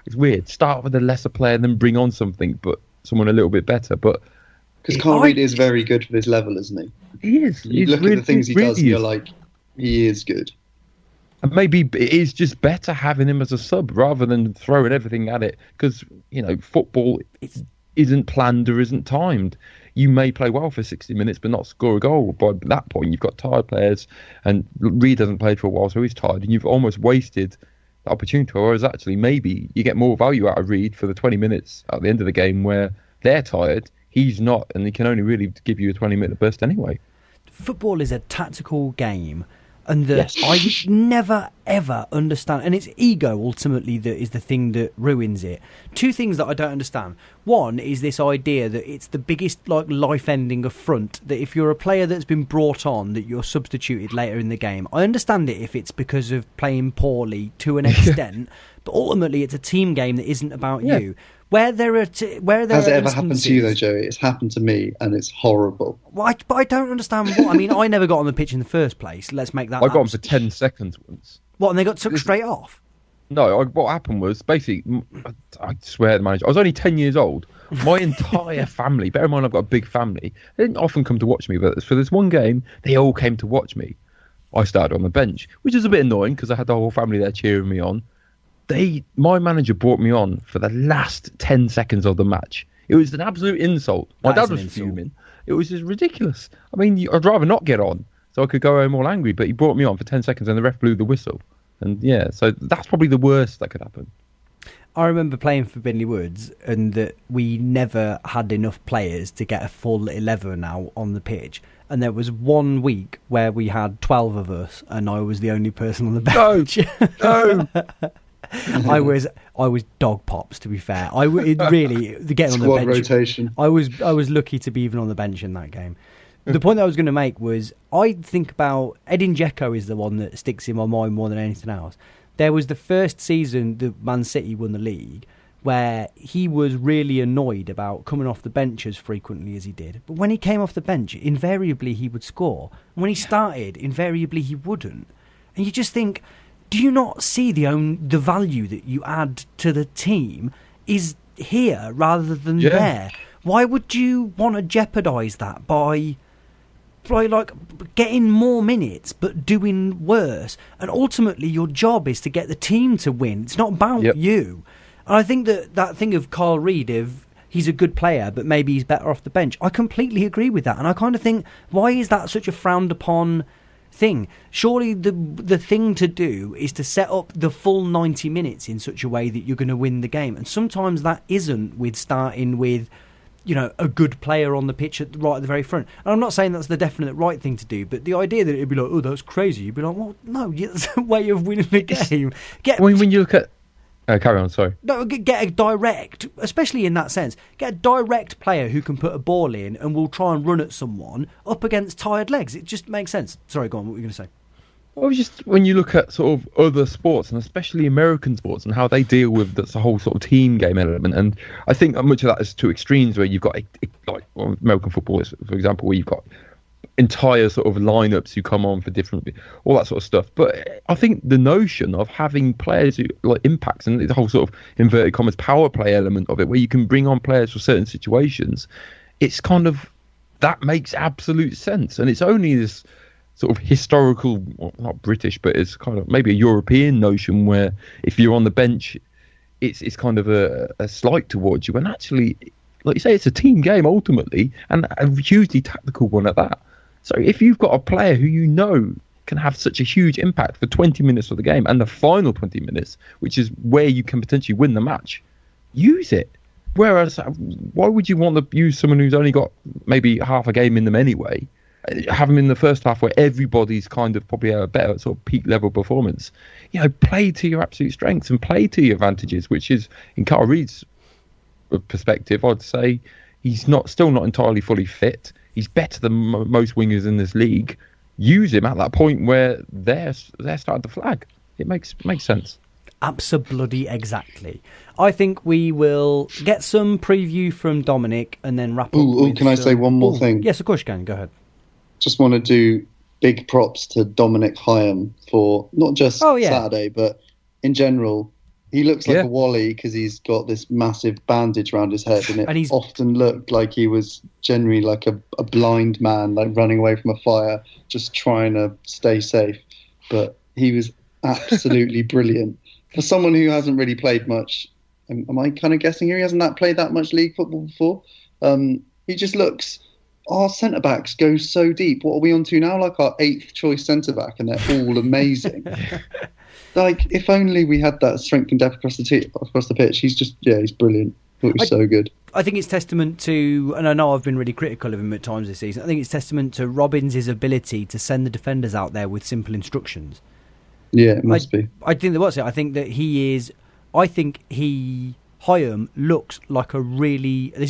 it's weird. Start with a lesser player and then bring on someone a little bit better. But because Carl Reed is very good for this level, isn't he? He is. You look at the things he does, and you're like, he is good. And maybe it is just better having him as a sub rather than throwing everything at it. Because, football isn't planned or isn't timed. You may play well for 60 minutes but not score a goal. By that point, you've got tired players, and Reed hasn't played for a while, so he's tired, and you've almost wasted the opportunity. Whereas actually, maybe you get more value out of Reed for the 20 minutes at the end of the game where they're tired, he's not, and he can only really give you a 20-minute burst anyway. Football is a tactical game, and that I never ever understand, and it's ego ultimately that is the thing that ruins it. Two things that I don't understand. One is this idea that it's the biggest life-ending affront, that if you're a player that's been brought on, that you're substituted later in the game. I understand it if it's because of playing poorly to an extent, but ultimately it's a team game that isn't about you. Has it ever happened to you though, Joey? It's happened to me, and it's horrible. Well, but I don't understand what. I mean, I never got on the pitch in the first place. Let's make that. I got on for 10 seconds once. What? And they got took straight off? No. What happened was basically, I swear to the manager, I was only 10 years old. My entire family. Bear in mind, I've got a big family. They didn't often come to watch me, but for this one game, they all came to watch me. I started on the bench, which is a bit annoying because I had the whole family there cheering me on. My manager brought me on for the last 10 seconds of the match. It was an absolute insult. My dad was fuming. It was just ridiculous. I mean, I'd rather not get on so I could go home all angry, but he brought me on for 10 seconds and the ref blew the whistle. And so that's probably the worst that could happen. I remember playing for Binley Woods, and that we never had enough players to get a full 11 out on the pitch. And there was 1 week where we had 12 of us, and I was the only person on the bench. No. I was dog pops, to be fair. Getting on the bench rotation. I was lucky to be even on the bench in that game. The point that I was going to make was, I think about Edin Dzeko is the one that sticks in my mind more than anything else. There was the first season that Man City won the league where he was really annoyed about coming off the bench as frequently as he did. But when he came off the bench, invariably he would score. And when he started, invariably he wouldn't. And you just think, do you not see the value that you add to the team is here rather than there? Why would you want to jeopardise that by getting more minutes but doing worse? And ultimately your job is to get the team to win. It's not about you. And I think that thing of Carl Reed, if he's a good player but maybe he's better off the bench, I completely agree with that. And I kind of think, why is that such a frowned upon thing? Surely the thing to do is to set up the full 90 minutes in such a way that you're going to win the game. And sometimes that isn't with starting with a good player on the pitch right at the very front. And I'm not saying that's the definite right thing to do, but the idea that it'd be like, oh, that's crazy, you'd be like, well, no, that's a way of winning the game. When you look at carry on, sorry. No, get a direct, especially in that sense, get a direct player who can put a ball in and will try and run at someone up against tired legs. It just makes sense. Sorry, go on, what were you going to say? Well, just when you look at sort of other sports, and especially American sports, and how they deal with the whole sort of team game element, and I think much of that is to extremes where you've got American football, for example, where you've got entire sort of lineups who come on for different, all that sort of stuff. But I think the notion of having players who impacts, and the whole sort of inverted commas power play element of it, where you can bring on players for certain situations, it's kind of, that makes absolute sense. And it's only this sort of historical, well, not British, but it's kind of maybe a European notion where if you're on the bench, it's kind of a slight towards you. And actually, like you say, it's a team game ultimately, and a hugely tactical one at that. So if you've got a player who can have such a huge impact for 20 minutes of the game and the final 20 minutes, which is where you can potentially win the match, use it. Whereas, why would you want to use someone who's only got maybe half a game in them anyway? Have them in the first half where everybody's kind of probably at a better sort of peak level performance. Play to your absolute strengths and play to your advantages, which is, in Carl Reed's perspective, I'd say he's still not entirely fully fit. He's better than most wingers in this league. Use him at that point where they're starting to flag. It makes sense. Absolutely. I think we will get some preview from Dominic and then wrap up. Can I say one more thing? Yes, of course you can. Go ahead. Just want to do big props to Dominic Hyam for not just Saturday, but in general. He looks like a Wally because he's got this massive bandage around his head, and he's often looked like he was generally like a blind man, like running away from a fire, just trying to stay safe. But he was absolutely brilliant. For someone who hasn't really played much, am I kind of guessing here? He hasn't played that much league football before. He just looks... Our centre-backs go so deep. What are we on to now? Like our 8th choice centre-back, and they're all amazing. Like, if only we had that strength and depth across the pitch. He's brilliant. It was so good. I think it's testament to, and I know I've been really critical of him at times this season, I think it's testament to Robbins' ability to send the defenders out there with simple instructions. Yeah, it must be. I think Hyam looks like a really... I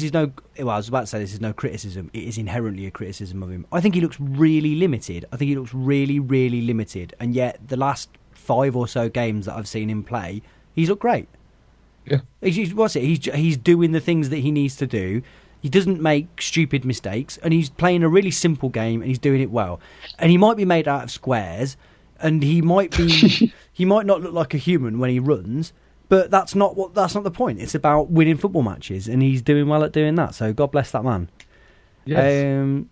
was about to say this is no criticism. It is inherently a criticism of him. I think he looks really limited. I think he looks really, really limited. And yet, the last 5 or so games that I've seen him play, he's looked great. Yeah. He's doing the things that he needs to do. He doesn't make stupid mistakes. And he's playing a really simple game, and he's doing it well. And he might be made out of squares, and he might not look like a human when he runs... But that's not the point. It's about winning football matches, and he's doing well at doing that. So God bless that man. Yes.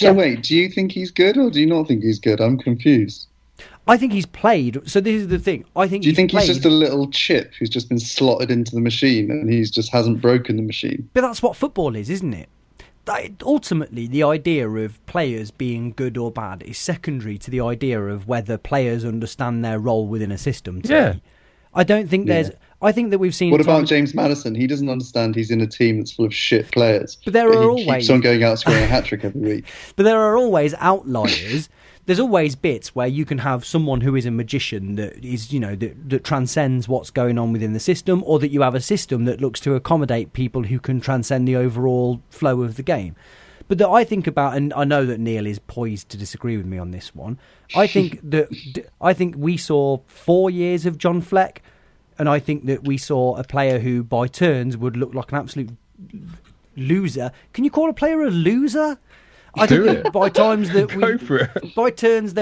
Wait, do you think he's good, or do you not think he's good? I'm confused. I think he's played. So this is the thing. Do you think he's just a little chip who's just been slotted into the machine, and he's just hasn't broken the machine? But that's what football is, isn't it? Ultimately, the idea of players being good or bad is secondary to the idea of whether players understand their role within a system. I don't think there's... I think that we've seen... What about James Maddison? He doesn't understand he's in a team that's full of shit players. But there are always... He keeps on going out scoring a hat-trick every week. But there are always outliers. There's always bits where you can have someone who is a magician that is, that transcends what's going on within the system, or that you have a system that looks to accommodate people who can transcend the overall flow of the game. But that I think about, and I know that Neil is poised to disagree with me on this one. I think we saw 4 years of John Fleck, and I think that we saw a player who, by turns, would look like an absolute loser. Can you call a player a loser? I think that by times that by turns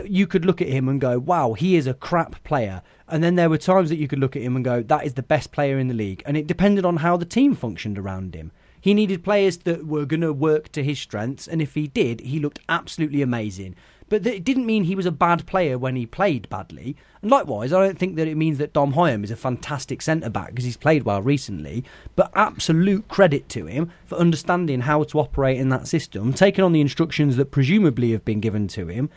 you could look at him and go, "Wow, he is a crap player." And then there were times that you could look at him and go, "That is the best player in the league." And it depended on how the team functioned around him. He needed players that were going to work to his strengths, and if he did, he looked absolutely amazing. But it didn't mean he was a bad player when he played badly. And likewise, I don't think that it means that Dom Hyam is a fantastic centre-back because he's played well recently. But absolute credit to him for understanding how to operate in that system, taking on the instructions that presumably have been given to him,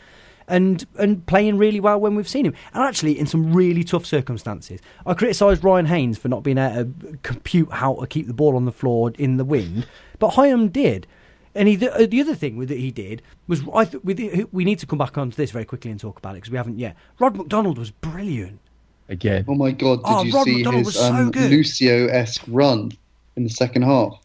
and playing really well when we've seen him. And actually, in some really tough circumstances. I criticised Ryan Haynes for not being able to compute how to keep the ball on the floor in the wind. But Hyam did. And the other thing that he did was, we need to come back onto this very quickly and talk about it because we haven't yet. Rod McDonald was brilliant. Again. Oh my God, did you see his Lucio-esque run in the second half?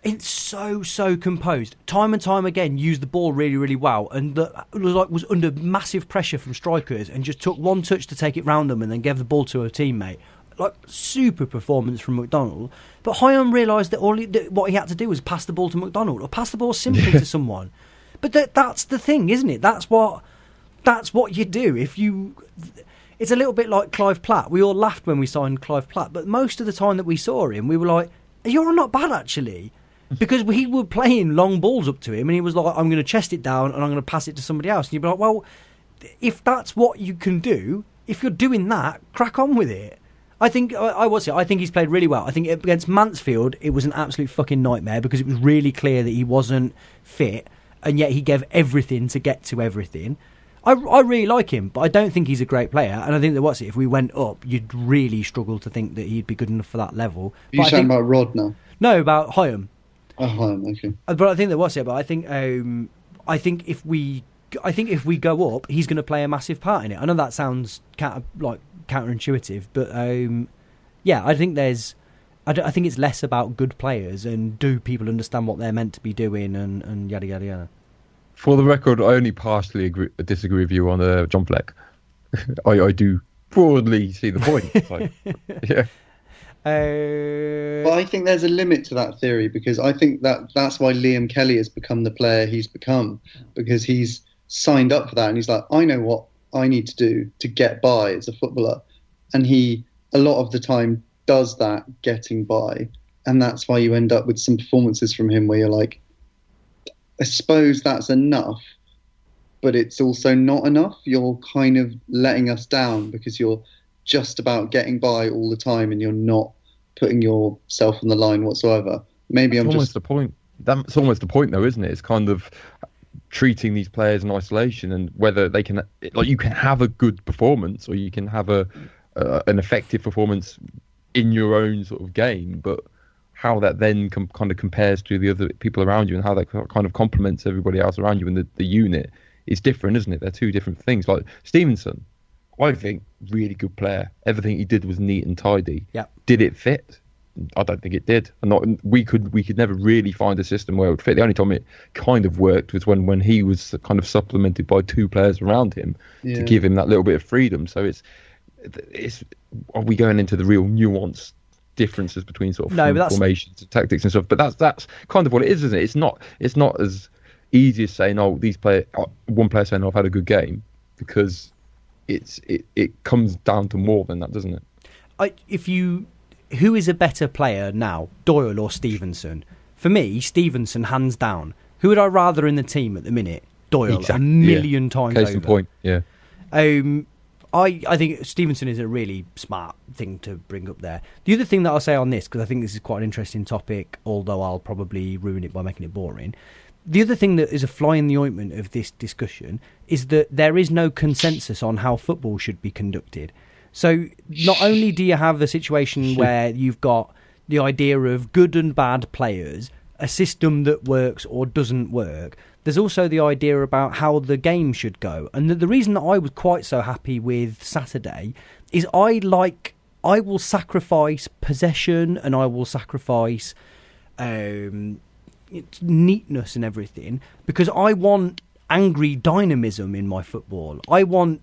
It's so composed. Time and time again, used the ball really, really well, and was under massive pressure from strikers, and just took one touch to take it round them, and then gave the ball to a teammate. Like, super performance from McDonald. But Hyam realised that what he had to do was pass the ball to McDonald, or pass the ball simply to someone. But that's the thing, isn't it? That's what you do. It's a little bit like Clive Platt. We all laughed when we signed Clive Platt, but most of the time that we saw him, we were like, "You're not bad, actually." Because we were playing long balls up to him, and he was like, "I'm going to chest it down and I'm going to pass it to somebody else." And you'd be like, "Well, if that's what you can do, if you're doing that, crack on with it." I think he's played really well. I think against Mansfield, it was an absolute fucking nightmare because it was really clear that he wasn't fit, and yet he gave everything to get to everything. I really like him, but I don't think he's a great player. And I think that if we went up, you'd really struggle to think that he'd be good enough for that level. Are you saying about Rod now? No, about Hyam. Oh, Hyam, okay. But I think that I think if we go up, he's going to play a massive part in it. I know that sounds counterintuitive, but I think I think it's less about good players and do people understand what they're meant to be doing and yada yada yada. For the record, I only partially disagree with you on John Fleck. I do broadly see the point. Yeah. But I think there's a limit to that theory because I think that's why Liam Kelly has become the player he's become, because he's signed up for that, and he's like, I know what I need to do to get by as a footballer, and he a lot of the time does that getting by, and that's why you end up with some performances from him where you're like, I suppose that's enough, but it's also not enough. You're kind of letting us down because you're just about getting by all the time and you're not putting yourself on the line whatsoever. Maybe That's I'm almost just... the point. That's almost the point, though, isn't it? It's kind of treating these players in isolation, and whether they can, like, you can have a good performance or you can have an effective performance in your own sort of game, but how that then kind of compares to the other people around you and how that kind of complements everybody else around you in the unit is different, isn't it? They're two different things. Like Stevenson, I think, really good player. Everything he did was neat and tidy. Yeah. Did it fit? I don't think it did. We could never really find a system where it would fit. The only time it kind of worked was when he was kind of supplemented by two players around him to give him that little bit of freedom. So it's are we going into the real nuanced differences between sort of formations and tactics and stuff? But that's kind of what it is, isn't it? It's not as easy as saying, oh, one player saying, oh, I've had a good game, because it comes down to more than that, doesn't it? Who is a better player now, Doyle or Stevenson? For me, Stevenson, hands down. Who would I rather in the team at the minute? Doyle, exactly. a million times over. Case in point, yeah. I think Stevenson is a really smart thing to bring up there. The other thing that I'll say on this, because I think this is quite an interesting topic, although I'll probably ruin it by making it boring. The other thing that is a fly in the ointment of this discussion is that there is no consensus on how football should be conducted. So not only do you have a situation where you've got the idea of good and bad players, a system that works or doesn't work, there's also the idea about how the game should go. And the reason that I was quite so happy with Saturday is I will sacrifice possession and I will sacrifice neatness and everything, because I want angry dynamism in my football. I want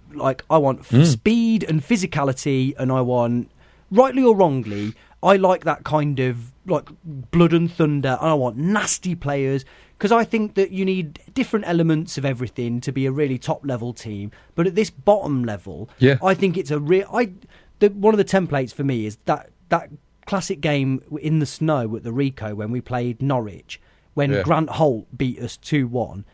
speed and physicality, and I want, rightly or wrongly, I like that kind of like blood and thunder, and I want nasty players, because I think that you need different elements of everything to be a really top level team. But at this bottom level, I think it's one of the templates for me is that classic game in the snow at the Rico when we played Norwich, when Grant Holt beat us 2-1.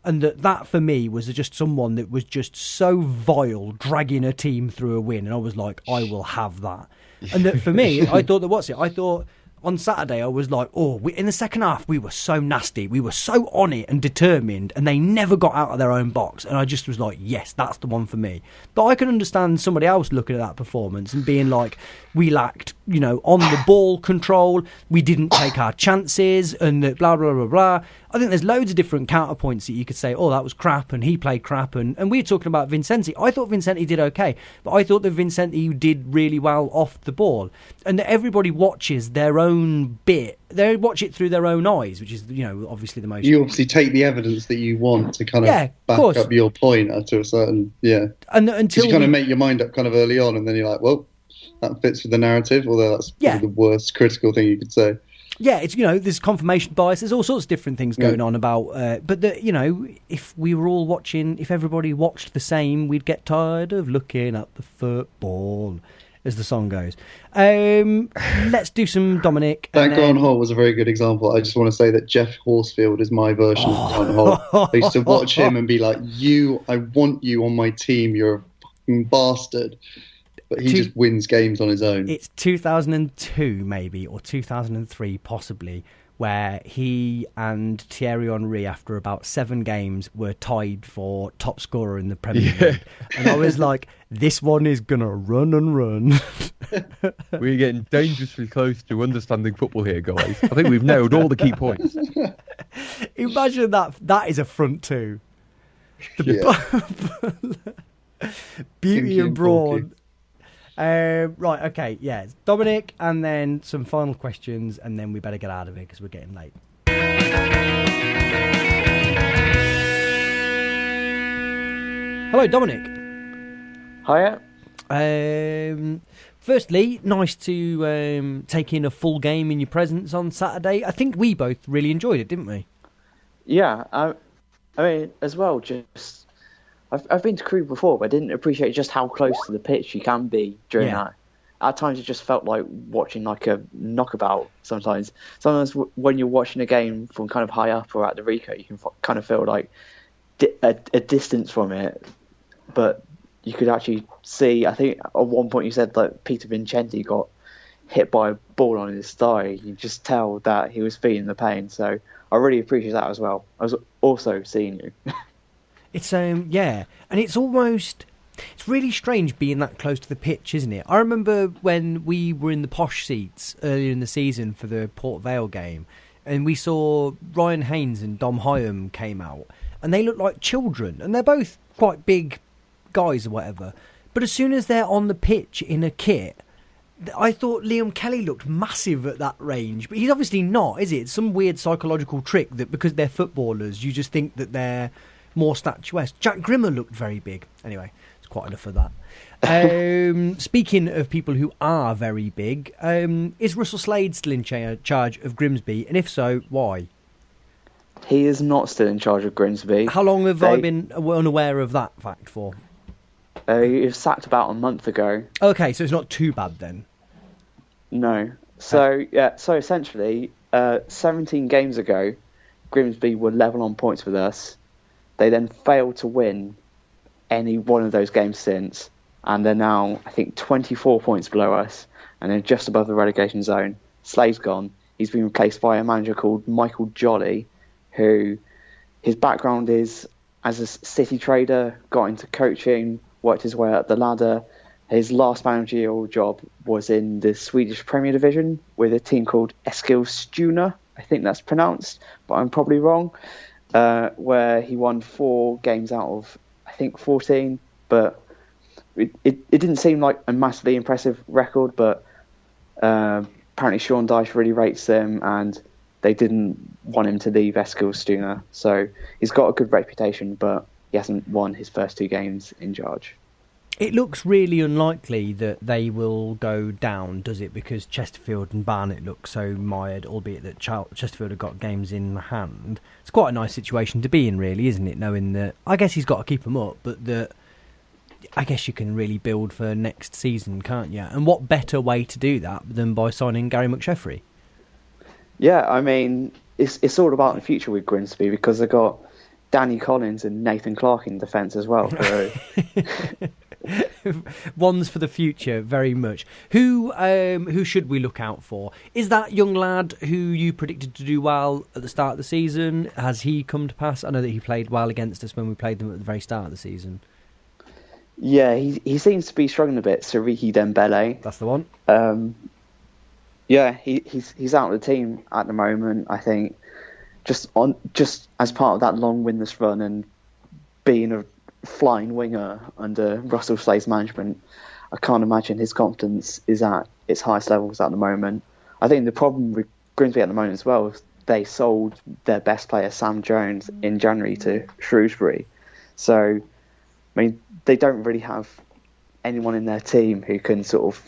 And that for me was just someone that was just so vile, dragging a team through a win. And I was like, I will have that. And that for me, I thought I thought on Saturday, I was like, in the second half, we were so nasty. We were so on it and determined, and they never got out of their own box. And I just was like, yes, that's the one for me. But I can understand somebody else looking at that performance and being like, we lacked, on the ball control. We didn't take our chances and blah, blah, blah, blah. I think there's loads of different counterpoints that you could say, that was crap and he played crap. And we were talking about Vincenti. I thought Vincenti did okay, but I thought that Vincenti did really well off the ball. And that everybody watches their own bit. They watch it through their own eyes, which is, obviously the most... You obviously take the evidence that you want to kind of back up your point to a certain... Yeah. And until you kind of make your mind up kind of early on, and then you're like, well, that fits with the narrative, although that's probably the worst critical thing you could say. Yeah, it's there's confirmation bias. There's all sorts of different things going on about. But if we were all watching, if everybody watched the same, we'd get tired of looking at the football, as the song goes. Let's do some Dominic. That Grant Holt was a very good example. I just want to say that Jeff Horsfield is my version of Grant Holt. I used to watch him and be like, I want you on my team. You're a fucking bastard. But he just wins games on his own. It's 2002 maybe, or 2003 possibly, where he and Thierry Henry, after about 7 games, were tied for top scorer in the Premier League. And I was like, this one is going to run and run. We're getting dangerously close to understanding football here, guys. I think we've nailed all the key points. Imagine that is a front two. Beauty and brawn. Right, okay, yeah. Dominic, and then some final questions, and then we better get out of here because we're getting late. Hello, Dominic. Hiya. Firstly, nice to take in a full game in your presence on Saturday. I think we both really enjoyed it, didn't we? Yeah, I mean, as well, just I've been to Crewe before, but I didn't appreciate just how close to the pitch you can be during that. At times, it just felt like watching like a knockabout. Sometimes when you're watching a game from kind of high up or at the Rico, you can kind of feel like a distance from it. But you could actually see. I think at one point you said that Peter Vincenti got hit by a ball on his thigh. You just tell that he was feeling the pain. So I really appreciate that as well. I was also seeing you. It's and it's really strange being that close to the pitch, isn't it? I remember when we were in the posh seats earlier in the season for the Port Vale game, and we saw Ryan Haynes and Dom Hyam came out, and they look like children, and they're both quite big guys or whatever. But as soon as they're on the pitch in a kit, I thought Liam Kelly looked massive at that range, but he's obviously not, is it? It's some weird psychological trick that because they're footballers, you just think that they're more statuesque. Jack Grimmer looked very big. Anyway, it's quite enough of that. Speaking of people who are very big, is Russell Slade still in charge of Grimsby? And if so, why? He is not still in charge of Grimsby. How long have I been unaware of that fact for? He was sacked about a month ago. Okay, so it's not too bad then. No. So essentially, 17 games ago, Grimsby were level on points with us. They then failed to win any one of those games since, and they're now, I think, 24 points below us, and they're just above the relegation zone. Slade's gone. He's been replaced by a manager called Michael Jolly, who his background is as a city trader, got into coaching, worked his way up the ladder. His last managerial job was in the Swedish Premier Division with a team called Eskilstuna, I think that's pronounced, but I'm probably wrong, where he won 4 games out of, I think, 14. But it didn't seem like a massively impressive record, but apparently Sean Dyche really rates them, and they didn't want him to leave Eskilstuna. So he's got a good reputation, but he hasn't won his first 2 games in charge. It looks really unlikely that they will go down, does it? Because Chesterfield and Barnet look so mired, albeit that Chesterfield have got games in hand. It's quite a nice situation to be in, really, isn't it? Knowing that, I guess he's got to keep them up, but that I guess you can really build for next season, can't you? And what better way to do that than by signing Gary McSheffrey? Yeah, I mean, it's all about the future with Grimsby, because they've got Danny Collins and Nathan Clark in defence as well. So. One's for the future, very much. Who should we look out for? Is that young lad who you predicted to do well at the start of the season? Has he come to pass? I know that he played well against us when we played them at the very start of the season. Yeah, he seems to be struggling a bit. Siriki Dembele. That's the one. Yeah, he's out of the team at the moment. I think just as part of that long winless run and being a flying winger under Russell Slade's management, I can't imagine his confidence is at its highest levels at the moment. I think the problem with Grimsby at the moment as well is they sold their best player, Sam Jones, in January to Shrewsbury. So, I mean, they don't really have anyone in their team who can sort of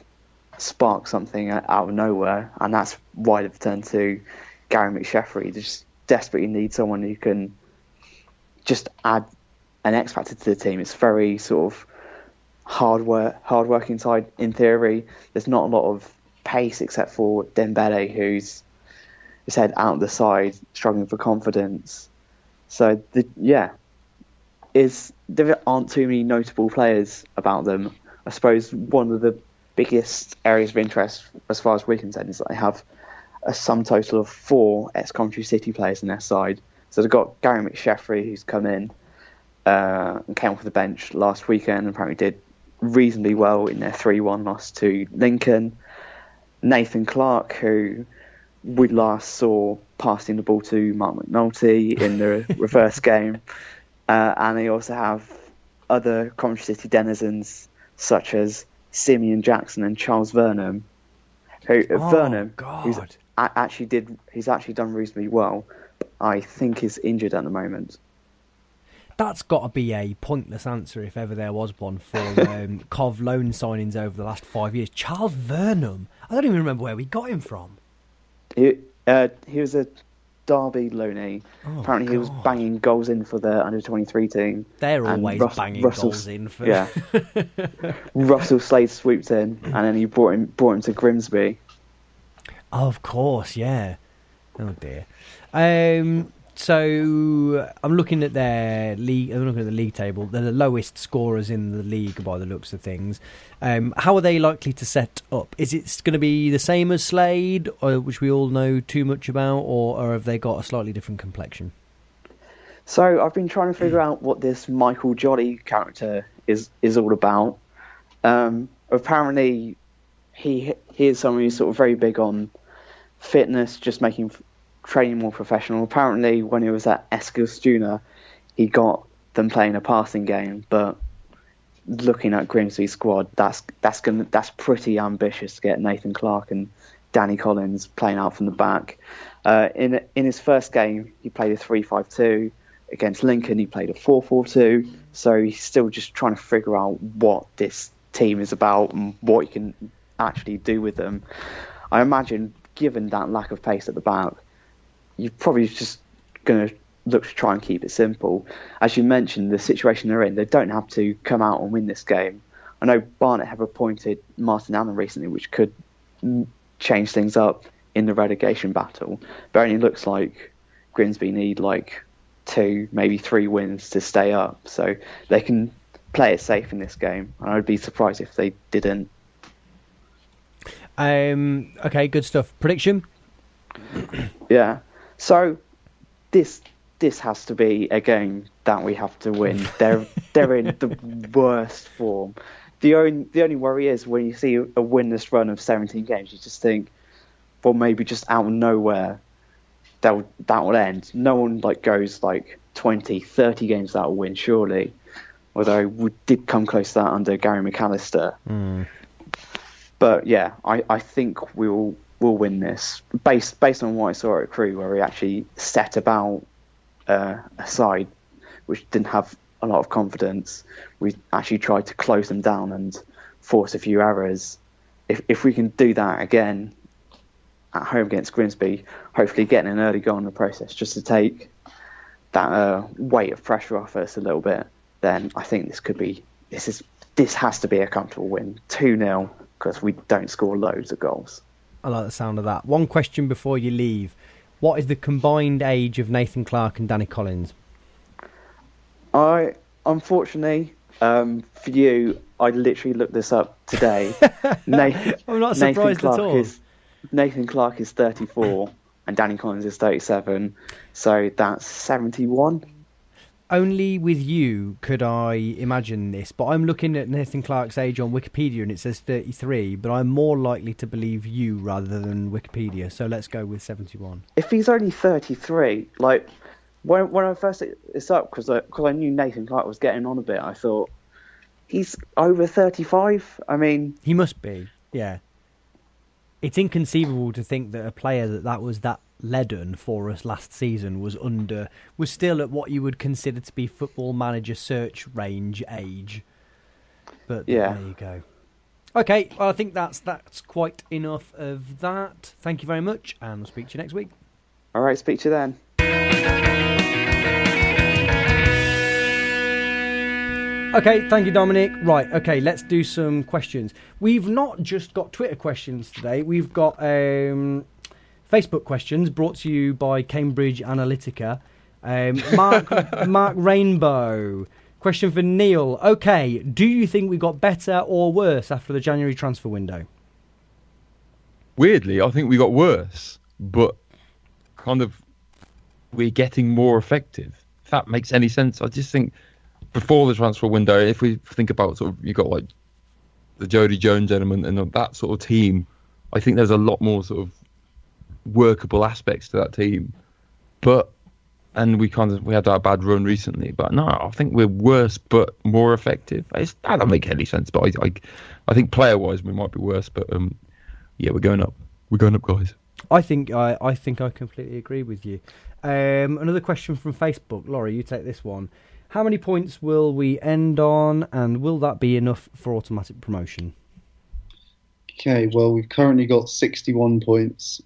spark something out of nowhere, and that's why they've turned to Gary McSheffrey. They just desperately need someone who can just add an X factor to the team. It's very sort of hard-working side in theory. There's not a lot of pace except for Dembele, who's his head out the side, struggling for confidence. So there aren't too many notable players about them. I suppose one of the biggest areas of interest, as far as we're concerned, is that they have a sum total of 4 ex-Coventry City players in their side. So they've got Gary McSheffrey, who's come in and came off the bench last weekend and apparently did reasonably well in their 3-1 loss to Lincoln. Nathan Clark, who we last saw passing the ball to Mark McNulty in the reverse game. And they also have other Coventry City denizens such as Simeon Jackson and Charles Vernham. Who's actually done reasonably well, but I think is injured at the moment. That's got to be a pointless answer if ever there was one for Cov loan signings over the last 5 years. Charles Vernham, I don't even remember where we got him from. He was a Derby Looney. Oh, Apparently he was God. banging goals in for the under-23 team. They're And always banging Russell- goals in for. Yeah. Russell Slade swooped in, and then he brought him to Grimsby. Oh, of course, yeah. Oh dear. So I'm looking at their league. I'm looking at the league table. They're the lowest scorers in the league by the looks of things. How are they likely to set up? Is it going to be the same as Slade, which we all know too much about, or have they got a slightly different complexion? So I've been trying to figure out what this Michael Jolly character is all about. Apparently, he is someone who's sort of very big on fitness, just making training more professional. Apparently, when he was at Eskilstuna, he got them playing a passing game. But looking at Grimsby's squad, that's pretty ambitious to get Nathan Clark and Danny Collins playing out from the back. In his first game, he played a 3-5-2. Against Lincoln, he played a 4-4-2. So he's still just trying to figure out what this team is about and what he can actually do with them. I imagine, given that lack of pace at the back, you're probably just going to look to try and keep it simple. As you mentioned, the situation they're in, they don't have to come out and win this game. I know Barnet have appointed Martin Allen recently, which could change things up in the relegation battle. But it only looks like Grimsby need 2, maybe 3 wins to stay up. So they can play it safe in this game. And I would be surprised if they didn't. Okay, good stuff. Prediction? Yeah. So this has to be a game that we have to win. They're in the worst form. The only worry is when you see a winless run of 17 games, you just think, well, maybe just out of nowhere that will end. No one goes 20, 30 games that will win, surely. Although we did come close to that under Gary McAllister. But yeah, I think we'll win this based on what I saw at Crewe, where we actually set about a side which didn't have a lot of confidence. We actually tried to close them down and force a few errors. If we can do that again at home against Grimsby, hopefully getting an early goal in the process just to take that weight of pressure off us a little bit, then I think this has to be a comfortable win. 2-0, because we don't score loads of goals. I like the sound of that. One question before you leave. What is the combined age of Nathan Clark and Danny Collins? Unfortunately, for you, I literally looked this up today. I'm not surprised at all. Nathan Clark is 34 and Danny Collins is 37. So that's 71. Only with you could I imagine this, but I'm looking at Nathan Clark's age on Wikipedia and it says 33, but I'm more likely to believe you rather than Wikipedia, so let's go with 71. If he's only 33, when I first looked this up, because I knew Nathan Clark was getting on a bit, I thought, he's over 35? I mean... He must be, yeah. It's inconceivable to think that a player that was that leaden for us last season was still at what you would consider to be Football Manager search range age. But yeah, there you go. Okay, well, I think that's quite enough of that. Thank you very much, and we'll speak to you next week. All right, speak to you then. Okay, thank you, Dominic. Right, okay, let's do some questions. We've not just got Twitter questions today. We've got Facebook questions brought to you by Cambridge Analytica. Mark Rainbow. Question for Neil. Okay, do you think we got better or worse after the January transfer window? Weirdly, I think we got worse, but kind of we're getting more effective. If that makes any sense. I just think before the transfer window, if we think about you got the Jody Jones element and that sort of team, I think there's a lot more sort of workable aspects to that team. And we had that bad run recently, but no, I think we're worse but more effective. That don't make any sense, but I think player wise we might be worse, but yeah, we're going up. We're going up, guys. I think I completely agree with you. Another question from Facebook, Laurie, you take this one. How many points will we end on, and will that be enough for automatic promotion? Okay, well, we've currently got 61 points,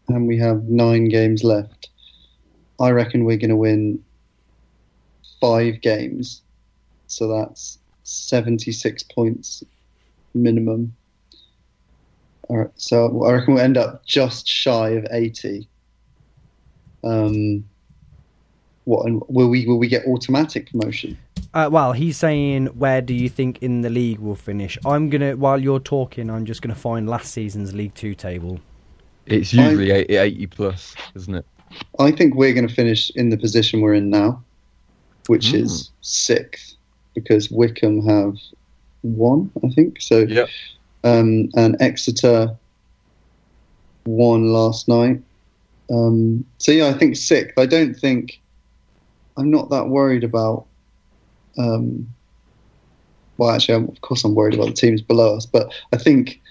and we have 9 games left. I reckon we're going to win 5 games. So that's 76 points minimum. All right, so I reckon we'll end up just shy of 80. Will we get automatic promotion? Well, he's saying, where do you think in the league we'll finish? While you're talking, I'm just gonna find last season's League 2 table. It's usually 80 plus, isn't it? I think we're going to finish in the position we're in now, which is 6th, because Wickham have 1, I think. So, yeah. And Exeter won last night. So yeah, I think 6th. I'm not that worried about. Well, actually, of course, I'm worried about the teams below us, but I think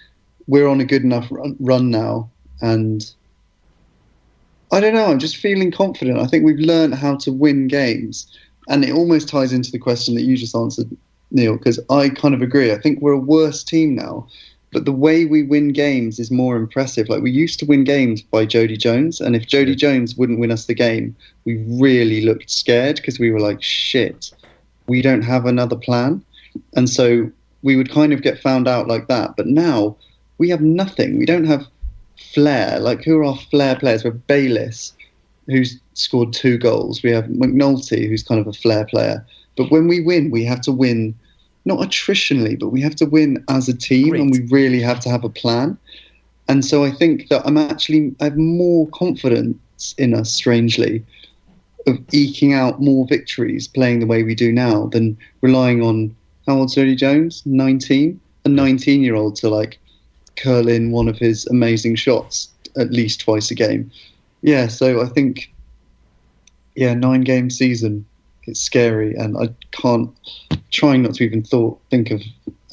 we're on a good enough run now, and I don't know. I'm just feeling confident. I think we've learned how to win games, and it almost ties into the question that you just answered, Neil, because I kind of agree. I think we're a worse team now, but the way we win games is more impressive. Like, we used to win games by Jody Jones, and if Jody Jones wouldn't win us the game, we really looked scared because we were like, shit, we don't have another plan. And so we would kind of get found out like that. But now we have nothing. We don't have flair. Like, who are our flair players? We have Bayliss, who's scored 2 goals. We have McNulty, who's kind of a flair player. But when we win, we have to win, not attritionally, but we have to win as a team. Great. And we really have to have a plan. And so I think that I have more confidence in us, strangely, of eking out more victories playing the way we do now than relying on, how old's Jody Jones? 19? A 19-year-old to, like, curl in one of his amazing shots at least twice a game. Yeah, so I think, 9-game season, it's scary, and I can't, trying not to even think of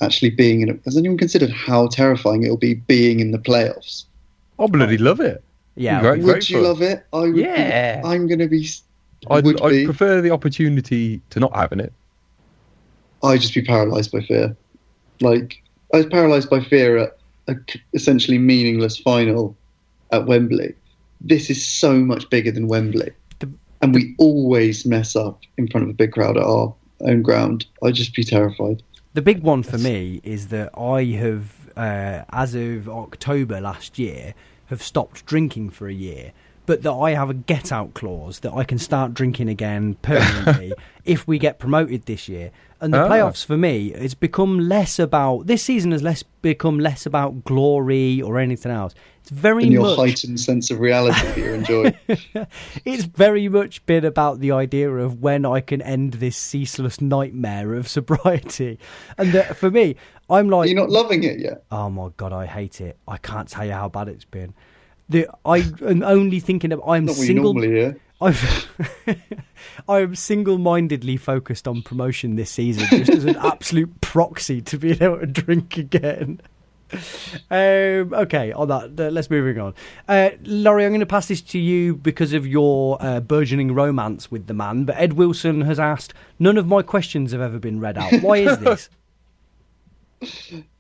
actually being in it. Has anyone considered how terrifying it'll be being in the playoffs? I bloody love it. Yeah. Would you love it? I would. Yeah. I'm going to be... I'd prefer the opportunity to not having it. I'd just be paralysed by fear. Like, I was paralysed by fear at a essentially meaningless final at Wembley. This is so much bigger than Wembley. And we always mess up in front of a big crowd at our own ground. I'd just be terrified. The big one for me is that I have, as of October last year, have stopped drinking for a year. But that I have a get-out clause that I can start drinking again permanently if we get promoted this year. And the playoffs, for me, it's become less about... This season has become less about glory or anything else. It's very much... your heightened sense of reality that you're enjoying. It's very much been about the idea of when I can end this ceaseless nightmare of sobriety. And that, for me, I'm like... You're not loving it yet? Oh, my God, I hate it. I can't tell you how bad it's been. I am only thinking of... I'm not single. What you normally hear. I am single-mindedly focused on promotion this season, just as an absolute proxy to being able to drink again. Okay, on that, let's moving on. Laurie, I'm going to pass this to you because of your burgeoning romance with the man. But Ed Wilson has asked, none of my questions have ever been read out. Why is this?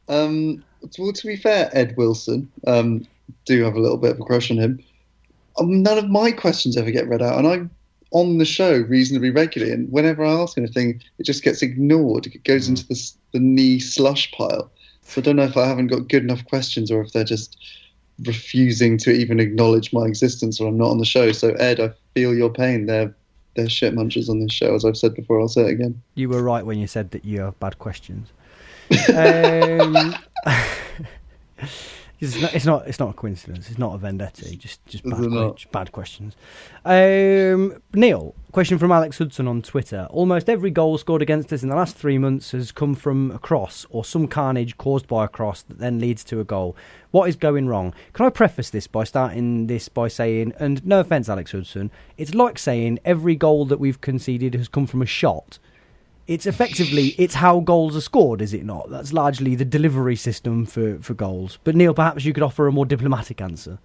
Well, to be fair, Ed Wilson... do have a little bit of a crush on him. None of my questions ever get read out, and I'm on the show reasonably regularly, and whenever I ask anything, it just gets ignored. It goes into the Niis slush pile. So I don't know if I haven't got good enough questions or if they're just refusing to even acknowledge my existence when I'm not on the show. So Ed, I feel your pain. They're shit munchers on this show, as I've said before. I'll say it again. You were right when you said that you have bad questions. It's not a coincidence. It's not a vendetta. Just bad questions. Neil, question from Alex Hudson on Twitter. Almost every goal scored against us in the last 3 months has come from a cross or some carnage caused by a cross that then leads to a goal. What is going wrong? Can I preface this by starting this by saying, and no offence, Alex Hudson, it's like saying every goal that we've conceded has come from a shot. It's effectively, it's how goals are scored, is it not? That's largely the delivery system for goals. But Neil, perhaps you could offer a more diplomatic answer.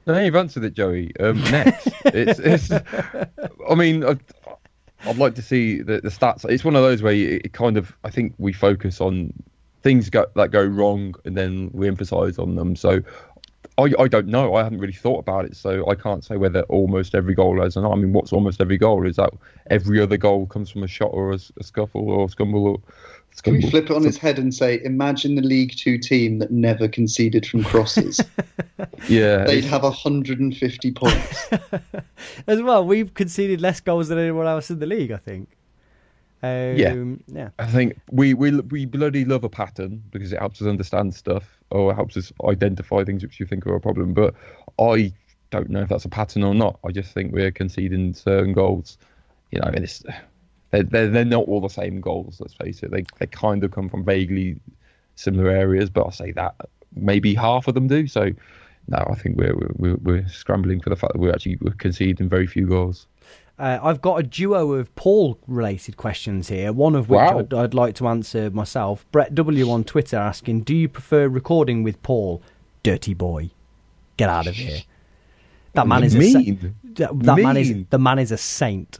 No, you've answered it, Joey. Next. it's. I mean, I'd like to see the stats. It's one of those where it kind of, I think we focus on things that go wrong and then we emphasise on them. So I don't know. I haven't really thought about it, so I can't say whether almost every goal has or not. I mean, what's almost every goal? Is that every other goal comes from a shot or a scuffle or a scumble or Can we flip it on its head and say, imagine the League Two team that never conceded from crosses? Yeah, They'd have 150 points. As well, we've conceded less goals than anyone else in the league, I think. Yeah. I think we bloody love a pattern because it helps us understand stuff or it helps us identify things which you think are a problem. But I don't know if that's a pattern or not. I just think we're conceding certain goals. You know, and they're not all the same goals. Let's face it. They kind of come from vaguely similar areas, but I'll say that maybe half of them do. So no, I think we're scrambling for the fact that we're conceding very few goals. I've got a duo of Paul-related questions here, one of which I'd like to answer myself. Brett W. on Twitter asking, do you prefer recording with Paul? Dirty boy. Get out of here. That man is mean. The man is a saint.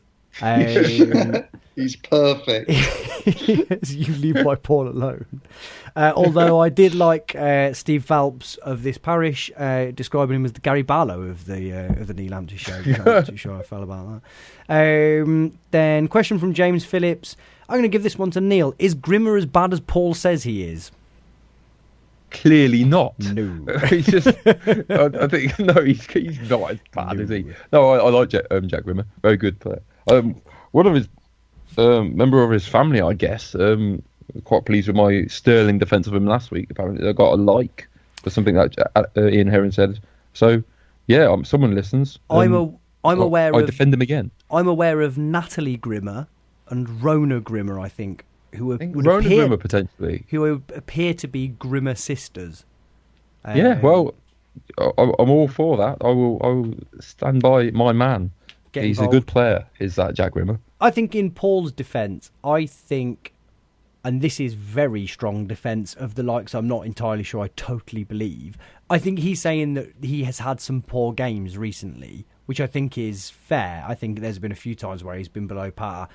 He's perfect. You leave my Paul alone. Although I did like Steve Phelps of this parish describing him as the Gary Barlow of the Neil Hampshire show. I'm not too sure I felt about that. Then question from James Phillips. I'm going to give this one to Neil. Is Grimmer as bad as Paul says he is? Clearly not. No. He's just. I think no. He's not as bad, is he? No, I like Jack Grimmer. Very good player. One of his member of his family, I guess. Quite pleased with my sterling defence of him last week. Apparently, I got a like for something that Ian Heron said. So, yeah, someone listens. I'm aware. I defend him again. I'm aware of Natalie Grimmer and Rona Grimmer. I think Grimmer potentially, who appear to be Grimmer sisters. Yeah, well, I'm all for that. I will stand by my man. He's a good player, is that Jack Grimmer? I think in Paul's defence, and this is very strong defence of the likes I'm not entirely sure I totally believe. I think he's saying that he has had some poor games recently, which I think is fair. I think there's been a few times where he's been below par.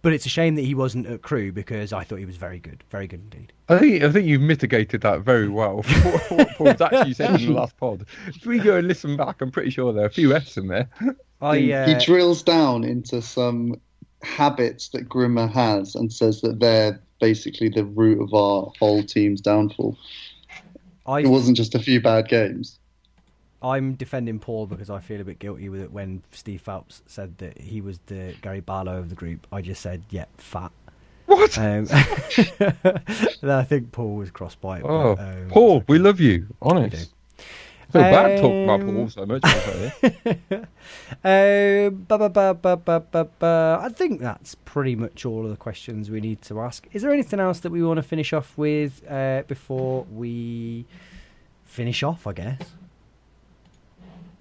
But it's a shame that he wasn't at Crewe because I thought he was very good indeed. I think you've mitigated that very well. What Paul's actually said in the last pod. If we go and listen back, I'm pretty sure there are a few F's in there. He drills down into some habits that Grimmer has and says that they're basically the root of our whole team's downfall. It wasn't just a few bad games. I'm defending Paul because I feel a bit guilty with it when Steve Phelps said that he was the Gary Barlow of the group. I just said, yeah, fat. What? And I think Paul was crossed by it. Oh, but, Paul, we love you, honest. I feel bad talking about Paul so much. I think that's pretty much all of the questions we need to ask. Is there anything else that we want to finish off with before we finish off, I guess?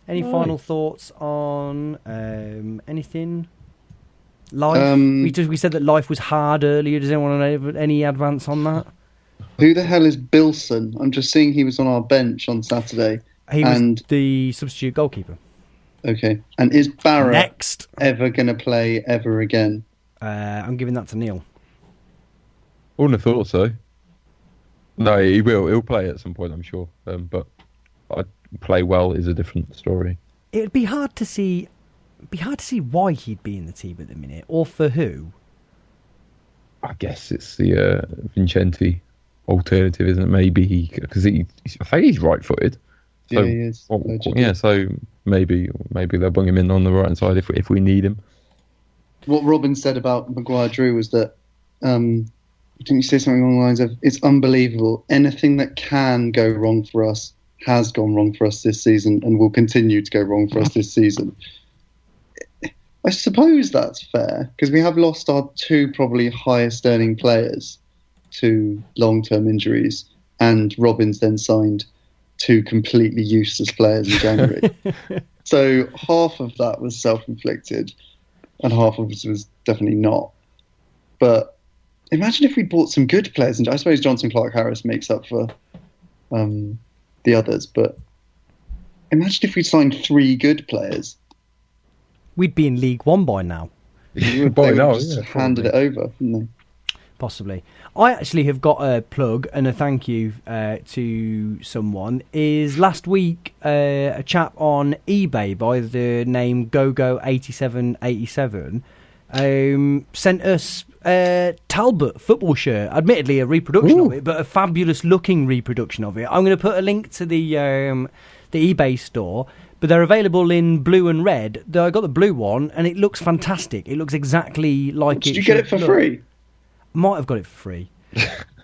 Any final thoughts on anything? Life? We said that life was hard earlier. Does anyone have any advance on that? Who the hell is Bilson? I'm just seeing he was on our bench on Saturday. He was the substitute goalkeeper. Okay. And is Barrett ever going to play ever again? I'm giving that to Neil. I wouldn't have thought so. No, he will. He'll play at some point, I'm sure. But play well is a different story. It'd be hard to see. Why he'd be in the team at the minute, or for who. I guess it's the Vincenti alternative, isn't it? Maybe because I think he's right-footed. So, yeah, he is. So maybe they'll bring him in on the right hand side if we need him. What Robin said about Maguire-Drew was that didn't you say something along the lines of it's unbelievable. Anything that can go wrong for us has gone wrong for us this season and will continue to go wrong for us this season. I suppose that's fair because we have lost our two probably highest earning players to long-term injuries, and Robin's then signed two completely useless players in January. So half of that was self-inflicted and half of it was definitely not. But imagine if we bought some good players, and I suppose Jonson Clark-Harris makes up for the others, but imagine if we signed three good players. We'd be in League One by now. They would just handed it over, wouldn't they? Possibly. I actually have got a plug and a thank you to someone. Is last week a chap on eBay by the name GoGo8787 sent us a Talbot football shirt. Admittedly, a reproduction of it, but a fabulous looking reproduction of it. I'm going to put a link to the eBay store. But they're available in blue and red. I got the blue one, and it looks fantastic. It looks exactly like it. Did you get it for free? Might have got it for free.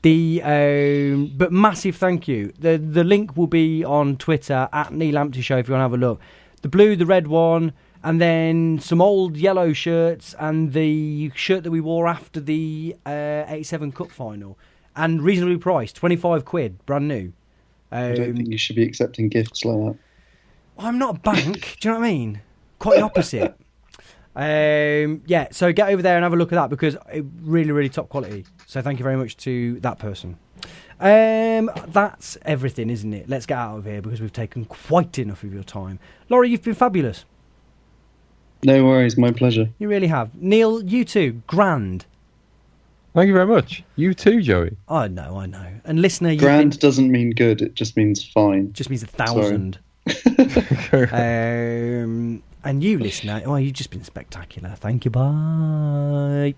But massive thank you. The link will be on Twitter at Neil Ampty Show if you want to have a look. The blue, the red one, and then some old yellow shirts and the shirt that we wore after the 87 Cup final, and reasonably priced, £25, brand new. I don't think you should be accepting gifts like that. I'm not a bank. Do you know what I mean? Quite the opposite. So get over there and have a look at that because it really, really top quality. So thank you very much to that person. That's everything, isn't it? Let's get out of here because we've taken quite enough of your time. Laurie, you've been fabulous. No worries, my pleasure. You really have. Neil, you too. Grand. Thank you very much. You too, Joey. I know. And listener, Grand doesn't mean good. It just means fine. Just means 1,000. And you, listener, you've just been spectacular. Thank you. Bye.